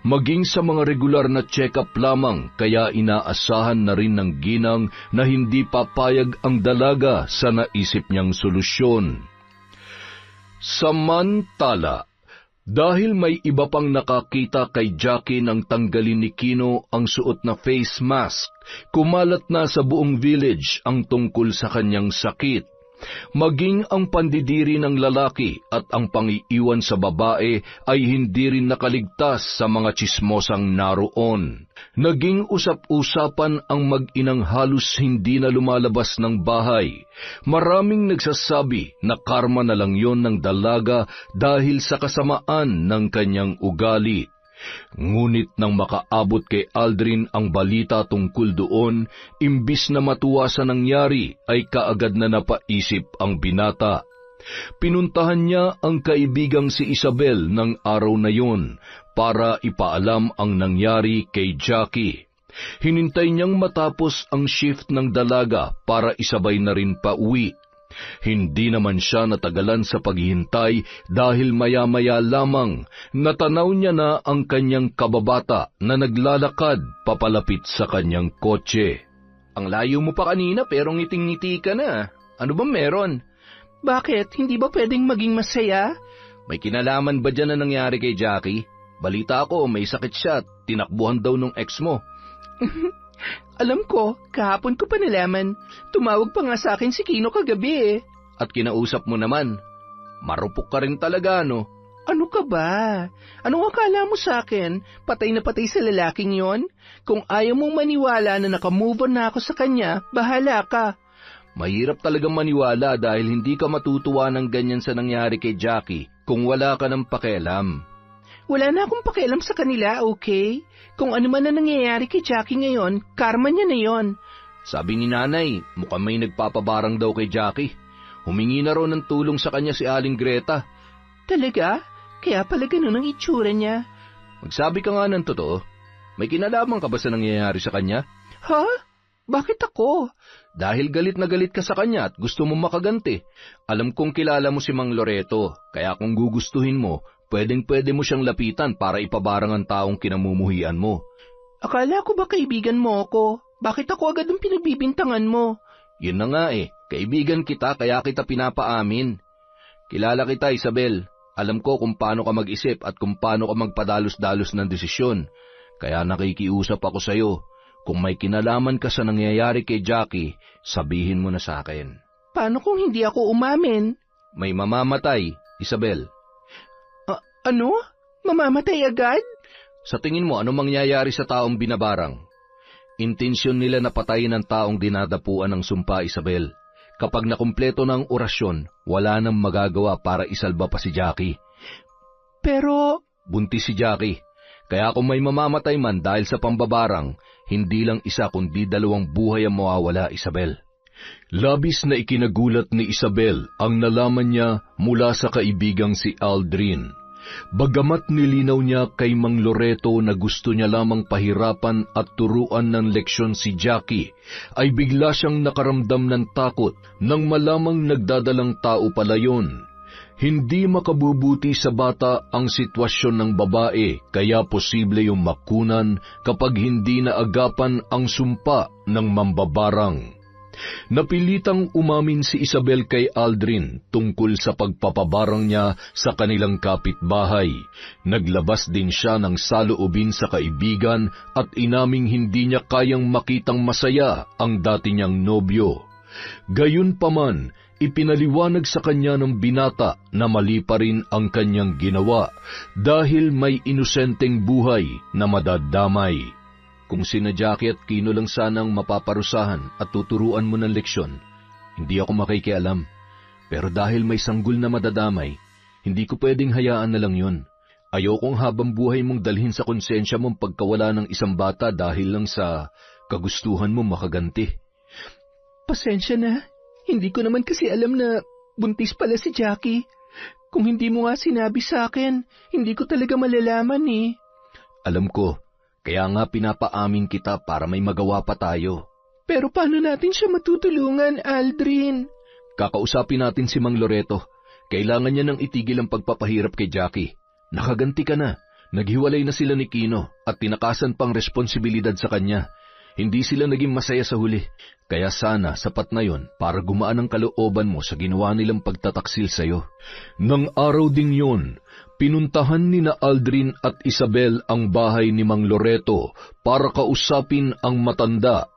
Speaker 3: Maging sa mga regular na check-up lamang, kaya inaasahan na rin ng ginang na hindi papayag ang dalaga sa naisip niyang solusyon. Samantala, dahil may iba pang nakakita kay Jackie nang tanggalin ni Kino ang suot na face mask, kumalat na sa buong village ang tungkol sa kanyang sakit. Maging ang pandidiri ng lalaki at ang pangiiwan sa babae ay hindi rin nakaligtas sa mga tsismosang naroon. Naging usap-usapan ang mag-inang halos hindi na lumalabas ng bahay. Maraming nagsasabi na karma na lang yon ng dalaga dahil sa kasamaan ng kanyang ugali. Ngunit nang makaabot kay Aldrin ang balita tungkol doon, imbis na matuwa sa nangyari, ay kaagad na napaisip ang binata. Pinuntahan niya ang kaibigang si Isabel ng araw na yon para ipaalam ang nangyari kay Jackie. Hinintay niyang matapos ang shift ng dalaga para isabay na rin pauwi. Hindi naman siya natagalan sa paghihintay dahil maya-maya lamang natanaw niya na ang kanyang kababata na naglalakad papalapit sa kanyang kotse.
Speaker 2: Ang layo mo pa kanina pero ngiting-ngiti ka na. Ano ba meron?
Speaker 1: Bakit? Hindi ba pwedeng maging masaya?
Speaker 2: May kinalaman ba dyan na nangyari kay Jackie? Balita ko, may sakit siya at tinakbuhan daw nung ex mo.
Speaker 1: Alam ko, kahapon ko pa nalaman. Tumawag pa nga sa akin si Kino kagabi eh.
Speaker 2: At kinausap mo naman. Marupok ka rin talaga, no?
Speaker 1: Ano ka ba? Anong akala mo sa akin? Patay na patay sa lalaking yon? Kung ayaw mong maniwala na nakamove on na ako sa kanya, bahala ka.
Speaker 2: Mahirap talagang maniwala dahil hindi ka matutuwa ng ganyan sa nangyari kay Jackie kung wala ka ng pakialam.
Speaker 1: Wala na akong pakialam sa kanila, okay? Kung ano man na nangyayari kay Jackie ngayon, karma niya na yon.
Speaker 2: Sabi ni nanay, mukhang may nagpapabarang daw kay Jackie. Humingi na raw ng tulong sa kanya si Aling Greta.
Speaker 1: Talaga? Kaya pala ganun ang itsura niya.
Speaker 2: Magsabi ka nga ng totoo. May kinalaman ka ba sa nangyayari sa kanya?
Speaker 1: Ha? Bakit ako?
Speaker 2: Dahil galit na galit ka sa kanya at gusto mo makaganti. Alam kong kilala mo si Mang Loreto, kaya kung gugustuhin mo, pwedeng-pwede mo siyang lapitan para ipabarang ang taong kinamumuhian mo.
Speaker 1: Akala ko ba kaibigan mo ako? Bakit ako agad ang pinagbibintangan mo?
Speaker 2: Yun na nga kaibigan kita kaya kita pinapaamin. Kilala kita, Isabel. Alam ko kung paano ka mag-isip at kung paano ka magpadalos-dalos ng desisyon. Kaya nakikiusap ako sa'yo. Kung may kinalaman ka sa nangyayari kay Jackie, sabihin mo na sa akin.
Speaker 1: Paano kung hindi ako umamin?
Speaker 2: May mamamatay, Isabel.
Speaker 1: Ano? Mamamatay agad?
Speaker 2: Sa tingin mo, ano mangyayari sa taong binabarang? Intensyon nila na patayin ang taong dinadapuan ng sumpa, Isabel. Kapag nakumpleto ng orasyon, wala nang magagawa para isalba pa si Jackie.
Speaker 1: Pero...
Speaker 2: Buntis si Jackie. Kaya kung may mamamatay man dahil sa pambabarang, hindi lang isa kundi 2 buhay ang mawawala, Isabel.
Speaker 3: Labis na ikinagulat ni Isabel ang nalaman niya mula sa kaibigang si Aldrin. Bagamat nilinaw niya kay Mang Loreto na gusto niya lamang pahirapan at turuan ng leksyon si Jackie, ay bigla siyang nakaramdam ng takot nang malamang nagdadalang tao pala yun. Hindi makabubuti sa bata ang sitwasyon ng babae, kaya posible yung makunan kapag hindi naagapan ang sumpa ng mambabarang. Napilitang umamin si Isabel kay Aldrin tungkol sa pagpapabarang niya sa kanilang kapitbahay. Naglabas din siya ng saloobin sa kaibigan at inaming hindi niya kayang makitang masaya ang dati niyang nobyo. Gayunpaman, ipinaliwanag sa kanya ng binata na mali pa rin ang kanyang ginawa dahil may inosenteng buhay na madadamay. Kung sina Jackie at Kino lang sanang mapaparusahan at tuturuan mo ng leksyon, hindi ako makikialam. Pero dahil may sanggol na madadamay, hindi ko pwedeng hayaan na lang yun. Ayokong habang buhay mong dalhin sa konsensya mong pagkawala ng isang bata dahil lang sa kagustuhan mo makaganti.
Speaker 1: Pasensya na. Hindi ko naman kasi alam na buntis pala si Jackie. Kung hindi mo nga sinabi sa akin, hindi ko talaga malalaman eh.
Speaker 2: Alam ko, kaya nga pinapaamin kita para may magawa pa tayo.
Speaker 1: Pero paano natin siya matutulungan, Aldrin?
Speaker 2: Kakausapin natin si Mang Loreto. Kailangan niya nang itigil ang pagpapahirap kay Jackie. Nakaganti ka na. Naghiwalay na sila ni Kino at tinakasan pang responsibilidad sa kanya. Hindi sila naging masaya sa huli. Kaya sana sapat na yon para gumaan ang kalooban mo sa ginawa nilang pagtataksil sa'yo.
Speaker 3: Nang araw ding yon, pinuntahan ni na Aldrin at Isabel ang bahay ni Mang Loreto para kausapin ang matanda.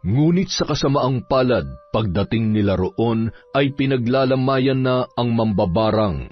Speaker 3: Ngunit sa kasamaang palad, pagdating nila roon ay pinaglalamayan na ang mambabarang.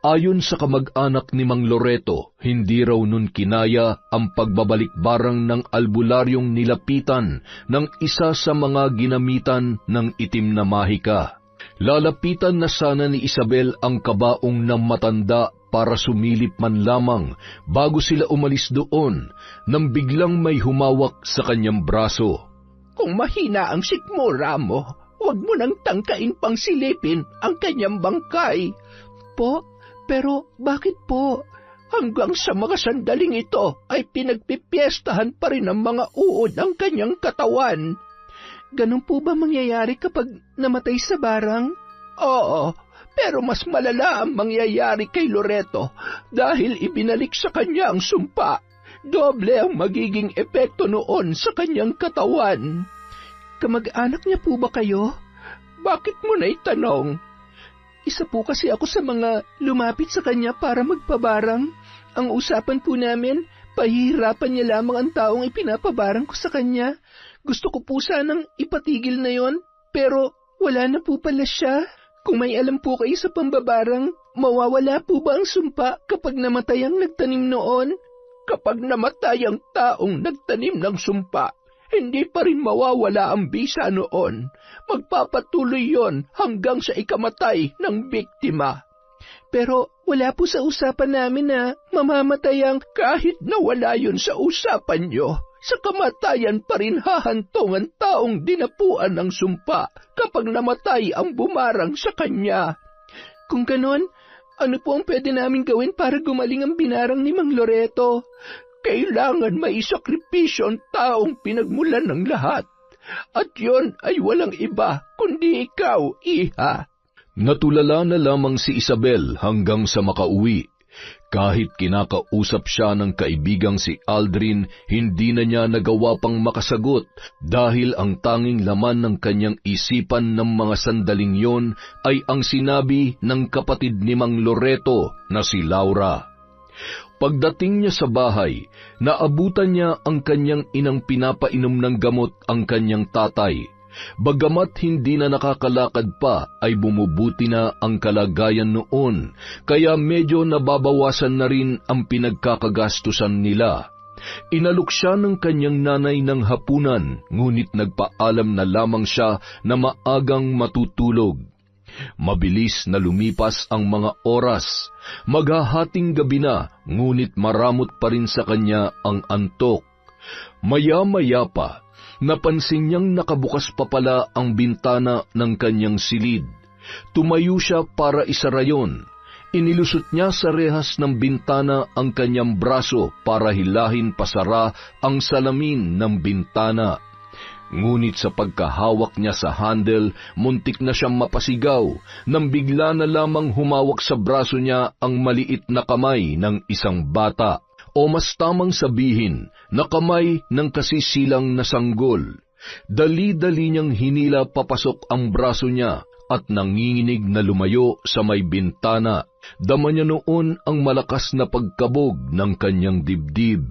Speaker 3: Ayon sa kamag-anak ni Mang Loreto, hindi raw nun kinaya ang pagbabalik-barang ng albularyong nilapitan ng isa sa mga ginamitan ng itim na mahika. Lalapitan na sana ni Isabel ang kabaong ng matanda para sumilip man lamang bago sila umalis doon nang biglang may humawak sa kanyang braso.
Speaker 1: Kung mahina ang sikmura mo, huwag mo nang tangkain pang silipin ang kanyang bangkay. Po? Pero bakit po? Hanggang sa mga sandaling ito ay pinagpipiestahan pa rin ng mga uod ang kanyang katawan. Ganun po ba mangyayari kapag namatay sa barang? Oo, pero mas malala ang mangyayari kay Loreto dahil ibinalik sa kanya ang sumpa. Doble ang magiging epekto noon sa kanyang katawan. Kamag-anak niya po ba kayo? Bakit mo na itanong? Isa po kasi ako sa mga lumapit sa kanya para magpabarang. Ang usapan po namin, pahihirapan niya lamang ang taong ipinapabarang ko sa kanya. Gusto ko po sanang ipatigil na yon, pero wala na po pala siya. Kung may alam po kayo sa pambabarang, mawawala po ba ang sumpa kapag namatay ang nagtanim noon? Kapag namatay ang taong nagtanim ng sumpa, hindi pa rin mawawala ang bisa noon. Magpapatuloy yon hanggang sa ikamatay ng biktima. Pero wala po sa usapan namin na mamamatay ang kahit nawala yon sa usapan nyo. Sa kamatayan pa rin hahantong ang taong dinapuan ng sumpa kapag namatay ang bumarang sa kanya. Kung ganon, ano po ang pwede namin gawin para gumaling ang binarang ni Mang Loreto? Kailangan maisakripisyo ang taong pinagmulan ng lahat. At yon ay walang iba kundi ikaw, iha.
Speaker 3: Natulala na lamang si Isabel hanggang sa makauwi. Kahit kinakausap siya ng kaibigang si Aldrin, hindi na niya nagawa pang makasagot dahil ang tanging laman ng kanyang isipan ng mga sandaling yon ay ang sinabi ng kapatid ni Mang Loreto na si Laura. Pagdating niya sa bahay, naabutan niya ang kanyang inang pinapainom ng gamot ang kanyang tatay. Bagamat hindi na nakakalakad pa, ay bumubuti na ang kalagayan noon, kaya medyo nababawasan na rin ang pinagkakagastusan nila. Inalok siya ng kanyang nanay ng hapunan, ngunit nagpaalam na lamang siya na maagang matutulog. Mabilis na lumipas ang mga oras. Maghahating gabi na, ngunit maramot pa rin sa kanya ang antok. Maya-maya pa, napansin niyang nakabukas pa pala ang bintana ng kanyang silid. Tumayo siya para isara yon. Inilusot niya sa rehas ng bintana ang kanyang braso para hilahin pasara ang salamin ng bintana. Ngunit sa pagkahawak niya sa handle, muntik na siyang mapasigaw nang bigla na lamang humawak sa braso niya ang maliit na kamay ng isang bata. O mas tamang sabihin na kamay ng kasisilang na sanggol. Dali-dali niyang hinila papasok ang braso niya at nanginginig na lumayo sa may bintana. Dama niya noon ang malakas na pagkabog ng kanyang dibdib.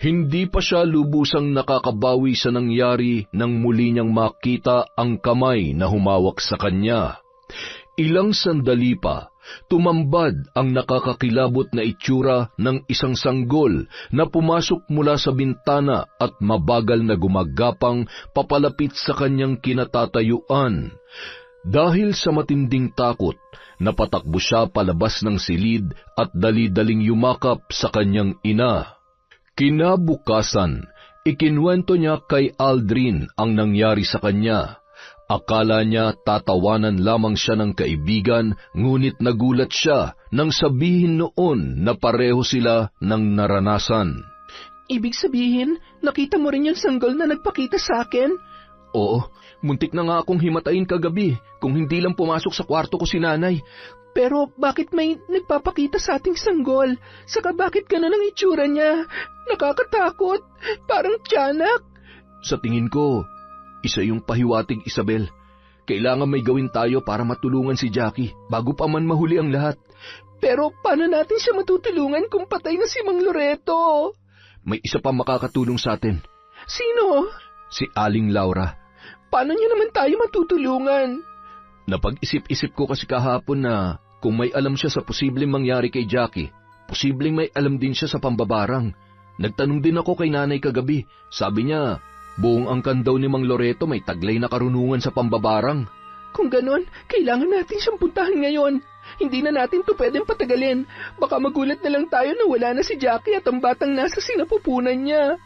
Speaker 3: Hindi pa siya lubusang nakakabawi sa nangyari nang muli niyang makita ang kamay na humawak sa kanya. Ilang sandali pa, tumambad ang nakakakilabot na itsura ng isang sanggol na pumasok mula sa bintana at mabagal na gumagapang papalapit sa kanyang kinatatayuan. Dahil sa matinding takot, napatakbo siya palabas ng silid at dali-daling yumakap sa kanyang ina. Kinabukasan, ikinwento niya kay Aldrin ang nangyari sa kanya. Akala niya tatawanan lamang siya ng kaibigan, ngunit nagulat siya nang sabihin noon na pareho sila ng naranasan.
Speaker 1: Ibig sabihin, nakita mo rin yung sanggol na nagpakita sa akin?
Speaker 2: Oo, muntik na nga akong himatayin kagabi kung hindi lang pumasok sa kwarto ko si nanay.
Speaker 1: Pero bakit may nagpapakita sa ating sanggol? Saka bakit gano'n ang itsura niya? Nakakatakot, parang tiyanak.
Speaker 2: Sa tingin ko, isa yung pahiwatig, Isabel. Kailangan may gawin tayo para matulungan si Jackie bago pa man mahuli ang lahat.
Speaker 1: Pero paano natin siya matutulungan kung patay na si Mang Loreto?
Speaker 2: May isa pa makakatulong sa atin.
Speaker 1: Sino?
Speaker 2: Si Aling Laura.
Speaker 1: Paano niya naman tayo matutulungan?
Speaker 2: Napag-isip-isip ko kasi kahapon na kung may alam siya sa posibleng mangyari kay Jackie, posibleng may alam din siya sa pambabarang. Nagtanong din ako kay nanay kagabi. Sabi niya, buong angkan daw ni Mang Loreto may taglay na karunungan sa pambabarang.
Speaker 1: Kung ganon, kailangan natin siyang puntahan ngayon. Hindi na natin to pwedeng patagalin. Baka magulat na lang tayo na wala na si Jackie at ang batang nasa sinapupunan niya.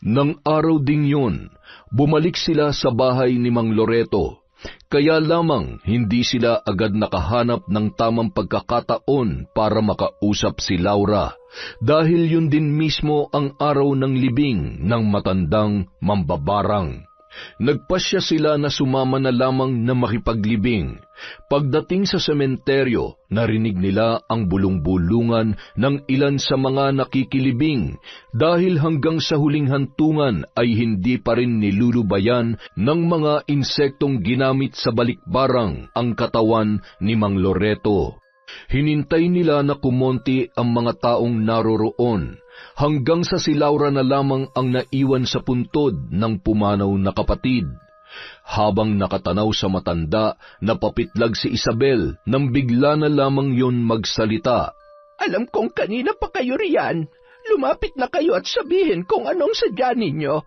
Speaker 3: Nang araw ding yun, bumalik sila sa bahay ni Mang Loreto. Kaya lamang hindi sila agad nakahanap ng tamang pagkakataon para makausap si Laura, dahil yun din mismo ang araw ng libing ng matandang mambabarang. Nagpasya sila na sumama na lamang na makipaglibing. Pagdating sa sementeryo, narinig nila ang bulong-bulungan ng ilan sa mga nakikilibing dahil hanggang sa huling hantungan ay hindi pa rin nilulubayan ng mga insektong ginamit sa balikbarang ang katawan ni Mang Loreto. Hinintay nila na kumonti ang mga taong naroroon, hanggang sa si Laura na lamang ang naiwan sa puntod ng pumanaw na kapatid. Habang nakatanaw sa matanda, napapitlag si Isabel nang bigla na lamang yon magsalita.
Speaker 1: Alam kong kanina pa kayo riyan. Lumapit na kayo at sabihin kung anong sadya ninyo.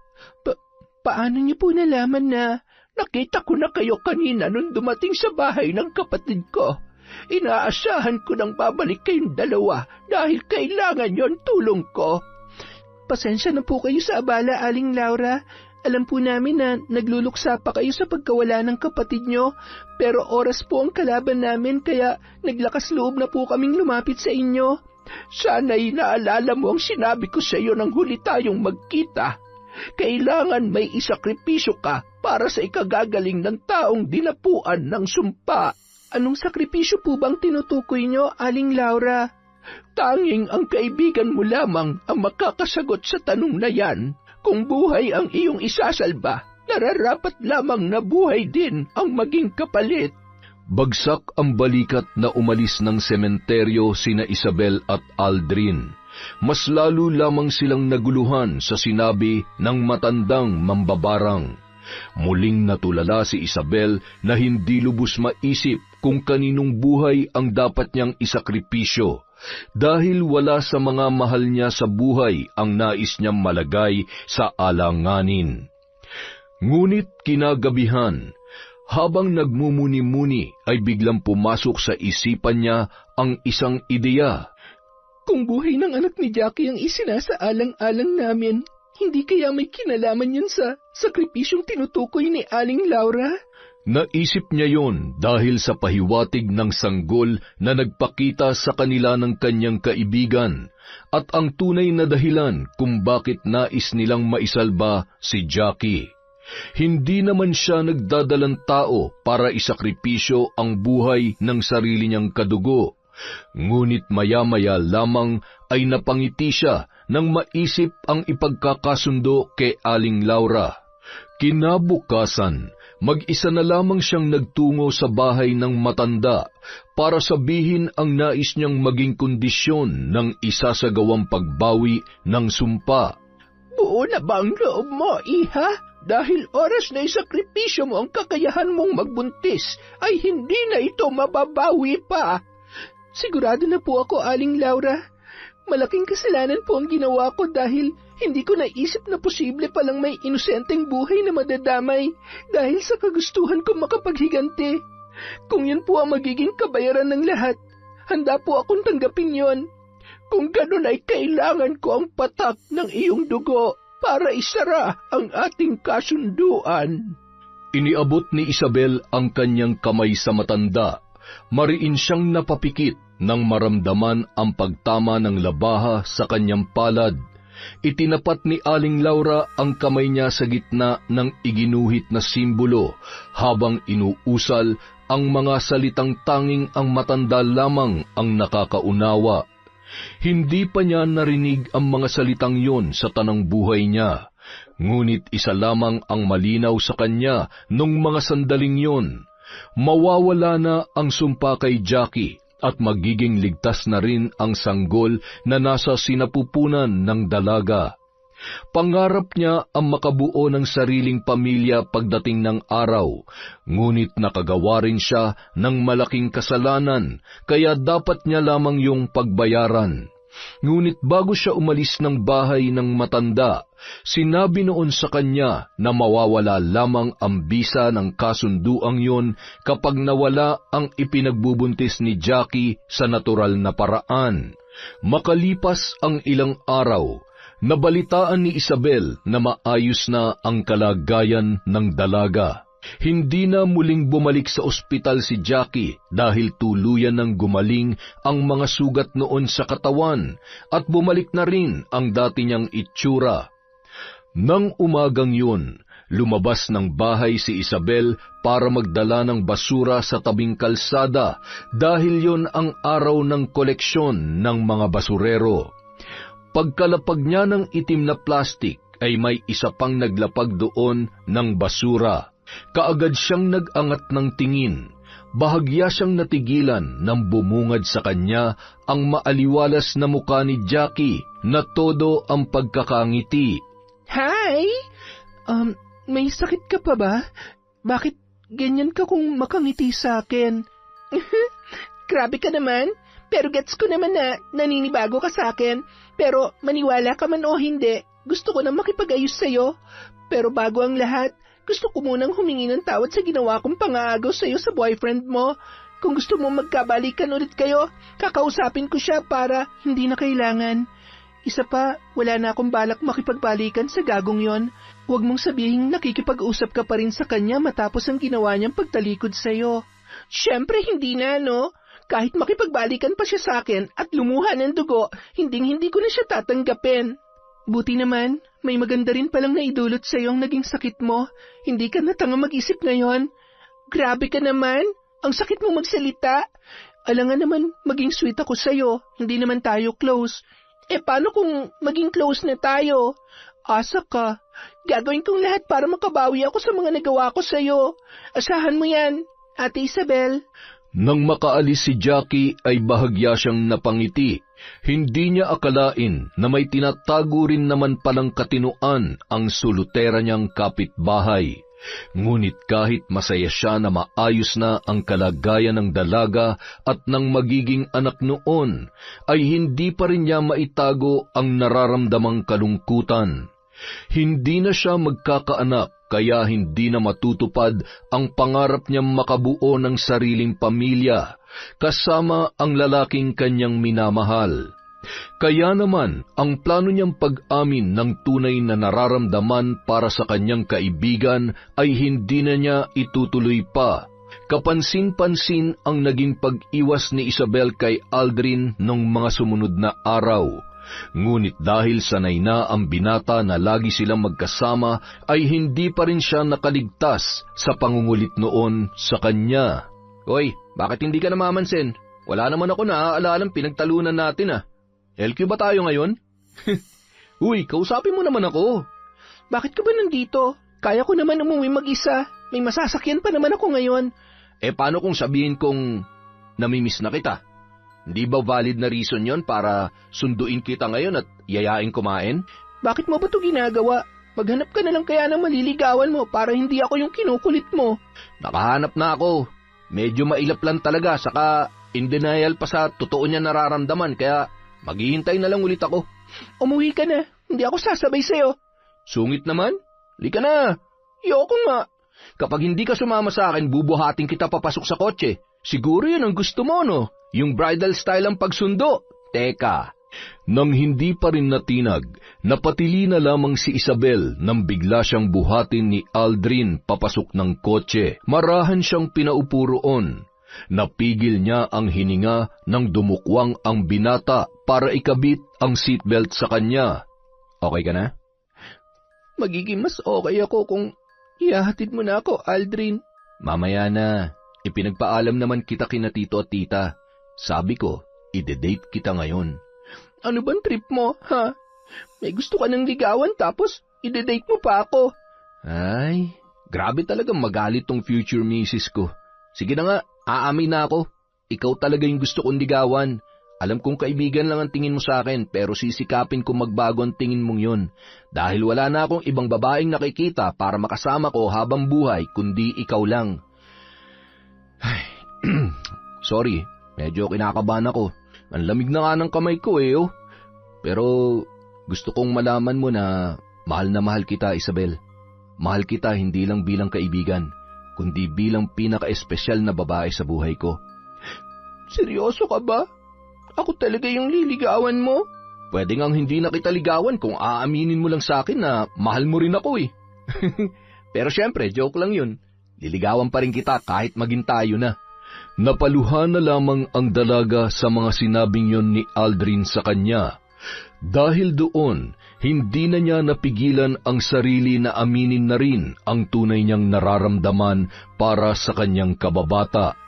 Speaker 1: Paano niyo po nalaman na nakita ko na kayo kanina nung dumating sa bahay ng kapatid ko? Inaasahan ko nang babalik kayong dalawa dahil kailangan yon tulong ko. Pasensya na po kayo sa abala, Aling Laura. Alam po namin na nagluluksa pa kayo sa pagkawala ng kapatid nyo, pero oras po ang kalaban namin kaya naglakas loob na po kaming lumapit sa inyo. Sana'y naalala mo ang sinabi ko sa iyo nang huli tayong magkita. Kailangan may isakripisyo ka para sa ikagagaling ng taong dinapuan ng sumpa. Anong sakripisyo po bang tinutukoy nyo, Aling Laura? Tanging ang kaibigan mo lamang ang makakasagot sa tanong na yan. Kung buhay ang iyong isasalba, nararapat lamang na buhay din ang maging kapalit.
Speaker 3: Bagsak ang balikat na umalis ng sementeryo sina Isabel at Aldrin. Mas lalo lamang silang naguluhan sa sinabi ng matandang mambabarang. Muling natulala si Isabel na hindi lubos maisip kung kaninong buhay ang dapat niyang isakripisyo, dahil wala sa mga mahal niya sa buhay ang nais niyang malagay sa alanganin. Ngunit kinagabihan, habang nagmumuni-muni ay biglang pumasok sa isipan niya ang isang ideya.
Speaker 1: Kung buhay ng anak ni Jackie ang isinasaalang-alang namin, hindi kaya may kinalaman yun sa sakripisyong tinutukoy ni Aling Laura?
Speaker 3: Naisip niya yon dahil sa pahiwatig ng sanggol na nagpakita sa kanila ng kanyang kaibigan at ang tunay na dahilan kung bakit nais nilang maisalba si Jackie. Hindi naman siya nagdadalang tao para isakripisyo ang buhay ng sarili niyang kadugo. Ngunit maya-maya lamang ay napangiti siya nang maisip ang ipagkakasundo kay Aling Laura. Kinabukasan, mag-isa na lamang siyang nagtungo sa bahay ng matanda para sabihin ang nais niyang maging kondisyon ng isasagawang pagbawi ng sumpa.
Speaker 1: Buo na ba ang loob mo, iha? Dahil oras na isakripisyo mo ang kakayahan mong magbuntis, ay hindi na ito mababawi pa. Sigurado na po ako, Aling Laura. Malaking kasalanan po ang ginawa ko dahil hindi ko naisip na posible palang may inosenteng buhay na madadamay dahil sa kagustuhan kong makapaghiganti. Kung yun po ang magiging kabayaran ng lahat, handa po akong tanggapin yon. Kung ganun ay kailangan ko ang patak ng iyong dugo para isara ang ating kasunduan.
Speaker 3: Iniabot ni Isabel ang kanyang kamay sa matanda. Mariin siyang napapikit nang maramdaman ang pagtama ng labaha sa kanyang palad. Itinapat ni Aling Laura ang kamay niya sa gitna ng iginuhit na simbolo habang inuusal ang mga salitang tanging ang matanda lamang ang nakakaunawa. Hindi pa niya narinig ang mga salitang yon sa tanang buhay niya, ngunit isa lamang ang malinaw sa kanya nung mga sandaling yon. Mawawala na ang sumpa kay Jackie at magiging ligtas na rin ang sanggol na nasa sinapupunan ng dalaga. Pangarap niya ang makabuo ng sariling pamilya pagdating ng araw, ngunit nakagawa rin siya ng malaking kasalanan, kaya dapat niya lamang yung pagbayaran. Ngunit bago siya umalis ng bahay ng matanda, sinabi noon sa kanya na mawawala lamang ang bisa ng kasunduang yon kapag nawala ang ipinagbubuntis ni Jackie sa natural na paraan. Makalipas ang ilang araw, nabalitaan ni Isabel na maayos na ang kalagayan ng dalaga. Hindi na muling bumalik sa ospital si Jackie dahil tuluyan ng gumaling ang mga sugat noon sa katawan at bumalik na rin ang dati niyang itsura. Nang umagang yun, lumabas ng bahay si Isabel para magdala ng basura sa tabing kalsada dahil yon ang araw ng koleksyon ng mga basurero. Pagkalapag niya ng itim na plastik ay may isa pang naglapag doon ng basura. Kaagad siyang nag-angat ng tingin. Bahagya siyang natigilan nang bumungad sa kanya ang maaliwalas na mukha ni Jackie na todo ang pagkakangiti.
Speaker 1: Hi! May sakit ka pa ba? Bakit ganyan ka kung makangiti sa akin? Grabe ka naman. Pero gets ko naman na naninibago ka sa akin. Pero maniwala ka man o hindi, gusto ko na makipag-ayos sa'yo. Pero bago ang lahat, gusto ko munang humingi ng tawad sa ginawa kong pangaagaw sa'yo sa boyfriend mo. Kung gusto mo magkabalikan ulit kayo, kakausapin ko siya para hindi na kailangan. Isa pa, wala na akong balak makipagbalikan sa gagong yon. Huwag mong sabihin nakikipag-usap ka pa rin sa kanya matapos ang ginawa niyang pagtalikod sa'yo. Siyempre hindi na, no? Kahit makipagbalikan pa siya sa akin at lumuha ng dugo, hinding-hindi ko na siya tatanggapin. Buti naman, may maganda rin palang naidulot sa'yo ang naging sakit mo. Hindi ka na tanga mag-isip ngayon. Grabe ka naman. Ang sakit mo magsalita. Alangan naman maging sweet ako sa'yo. Hindi naman tayo close. Paano kung maging close na tayo? Asa ka. Gagawin kong lahat para makabawi ako sa mga nagawa ko sa'yo. Asahan mo yan, Ate Isabel.
Speaker 3: Nang makaalis si Jackie ay bahagya siyang napangiti. Hindi niya akalain na may tinatago rin naman palang katinuan ang sulutera niyang kapitbahay. Ngunit kahit masaya siya na maayos na ang kalagayan ng dalaga at ng magiging anak noon, ay hindi pa rin niya maitago ang nararamdamang kalungkutan. Hindi na siya magkakaanak, kaya hindi na matutupad ang pangarap niyang makabuo ng sariling pamilya, kasama ang lalaking kanyang minamahal. Kaya naman, ang plano niyang pag-amin ng tunay na nararamdaman para sa kanyang kaibigan ay hindi na niya itutuloy pa. Kapansin-pansin ang naging pag-iwas ni Isabel kay Aldrin noong mga sumunod na araw. Ngunit dahil sanay na ang binata na lagi silang magkasama, ay hindi pa rin siya nakaligtas sa pangungulit noon sa kanya.
Speaker 2: Hoy, bakit hindi ka namamansin? Wala naman ako naaalalang pinagtalunan natin LQ ba tayo ngayon? Uy, kausapin mo naman ako.
Speaker 1: Bakit ka ba nandito? Kaya ko naman umuwi mag-isa. May masasakyan pa naman ako ngayon.
Speaker 2: Paano kung sabihin kong namimiss na kita? Hindi ba valid na reason yon para sunduin kita ngayon at yayain kumain?
Speaker 1: Bakit mo ba ito ginagawa? Maghanap ka na lang kaya ng maliligawan mo para hindi ako yung kinukulit mo.
Speaker 2: Nakahanap na ako. Medyo mailap lang talaga, saka in denial pa sa totoo niya nararamdaman, kaya maghihintay na lang ulit ako.
Speaker 1: Umuwi ka na. Hindi ako sasabay sa'yo.
Speaker 2: Sungit naman. Lika na.
Speaker 1: Ayoko nga.
Speaker 2: Kapag hindi ka sumama sa akin, bubuhatin kita papasok sa kotse. Siguro yun ang gusto mo, no? Yung bridal style ang pagsundo. Teka.
Speaker 3: Nang hindi pa rin natinag, napatili na lamang si Isabel nang bigla siyang buhatin ni Aldrin papasok ng kotse. Marahan siyang pinaupo roon. Napigil niya ang hininga nang dumukwang ang binata para ikabit ang seatbelt sa kanya.
Speaker 2: Okay ka na?
Speaker 1: Magiging mas okay ako kung ihahatid mo na ako, Aldrin.
Speaker 2: Mamaya na. Ipinagpaalam naman kita kina tito at tita. Sabi ko, ide-date kita ngayon.
Speaker 1: Ano bang trip mo, ha? May gusto ka ng ligawan tapos ide-date mo pa ako.
Speaker 2: Ay, grabe talagang magalit tong future misis ko. Sige na nga, aamin na ako. Ikaw talaga yung gusto kong ligawan. Alam kong kaibigan lang ang tingin mo sa akin, pero sisikapin kong magbago ang tingin mong yun. Dahil wala na akong ibang babaeng nakikita para makasama ko habang buhay, kundi ikaw lang. Ay, sorry, medyo kinakabahan ako. Ang lamig na nga ng kamay ko oh. Pero gusto kong malaman mo na mahal kita, Isabel. Mahal kita hindi lang bilang kaibigan, kundi bilang pinaka-espesyal na babae sa buhay ko.
Speaker 1: Seryoso ka ba? Ako talaga yung liligawan mo?
Speaker 2: Pwede ngang hindi na kita ligawan kung aaminin mo lang sa akin na mahal mo rin ako Pero syempre, joke lang yun. Liligawan pa rin kita kahit maging tayo na.
Speaker 3: Napaluhan na lamang ang dalaga sa mga sinabing yon ni Aldrin sa kanya. Dahil doon, hindi na niya napigilan ang sarili na aminin na rin ang tunay niyang nararamdaman para sa kanyang kababata.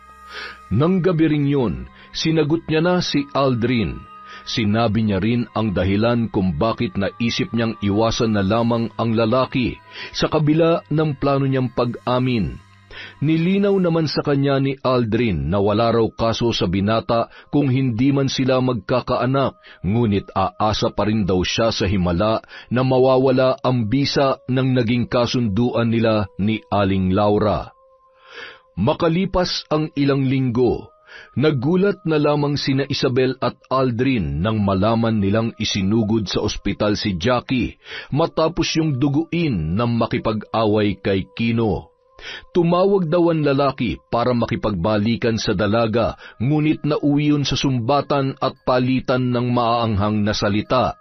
Speaker 3: Nang gabi ring yun, sinagot niya na si Aldrin. Sinabi niya rin ang dahilan kung bakit naisip niyang iwasan na lamang ang lalaki sa kabila ng plano niyang pag-amin. Nilinaw naman sa kanya ni Aldrin na wala raw kaso sa binata kung hindi man sila magkakaanak, ngunit aasa pa rin daw siya sa himala na mawawala ang bisa ng naging kasunduan nila ni Aling Laura. Makalipas ang ilang linggo, nagulat na lamang sina Isabel at Aldrin nang malaman nilang isinugod sa ospital si Jackie matapos yung duguin ng makipag-away kay Kino. Tumawag daw ang lalaki para makipagbalikan sa dalaga, ngunit nauwi yun sa sumbatan at palitan ng maaanghang na salita.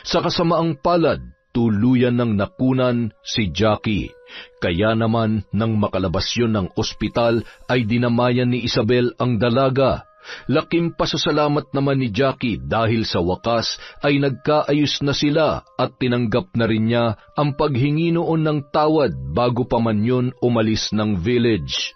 Speaker 3: Sa kasamaang palad, tuluyan ng nakunan si Jackie. Kaya naman nang makalabas yun ng ospital ay dinamayan ni Isabel ang dalaga. Laking pasasalamat naman ni Jackie dahil sa wakas ay nagkaayos na sila at tinanggap na rin niya ang paghingi noon ng tawad bago pa man yun umalis ng village.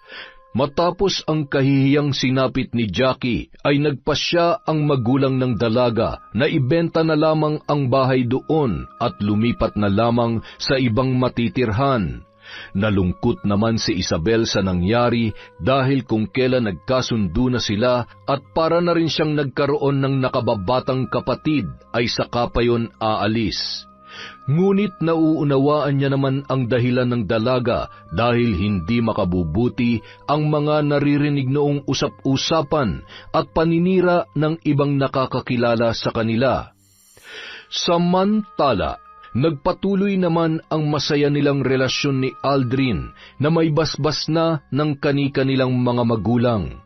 Speaker 3: Matapos ang kahihiyang sinapit ni Jackie ay nagpasya ang magulang ng dalaga na ibenta na lamang ang bahay doon at lumipat na lamang sa ibang matitirhan. Nalungkot naman si Isabel sa nangyari dahil kung kailan nagkasundo na sila at para na rin siyang nagkaroon ng nakababatang kapatid ay saka pa yun aalis. Ngunit nauunawaan niya naman ang dahilan ng dalaga dahil hindi makabubuti ang mga naririnig noong usap-usapan at paninira ng ibang nakakakilala sa kanila. Samantala, nagpatuloy naman ang masaya nilang relasyon ni Aldrin na may basbas na ng kani-kanilang mga magulang.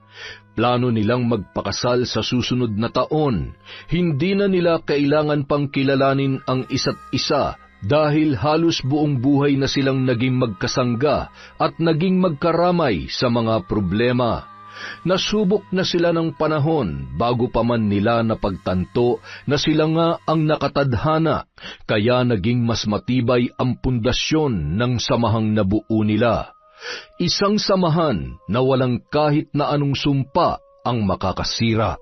Speaker 3: Plano nilang magpakasal sa susunod na taon. Hindi na nila kailangan pang kilalanin ang isa't isa dahil halos buong buhay na silang naging magkasangga at naging magkaramay sa mga problema. Nasubok na sila ng panahon bago pa man nila napagtanto na sila nga ang nakatadhana, kaya naging mas matibay ang pundasyon ng samahang nabuo nila. Isang samahan na walang kahit na anong sumpa ang makakasira.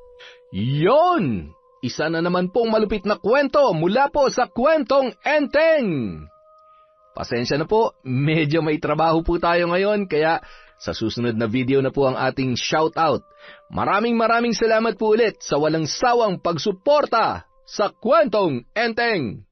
Speaker 2: Yon! Isa na naman pong malupit na kwento mula po sa Kwentong Enteng! Pasensya na po, medyo may trabaho po tayo ngayon, kaya sa susunod na video na po ang ating shoutout. Maraming salamat po ulit sa walang sawang pagsuporta sa Kwentong Enteng!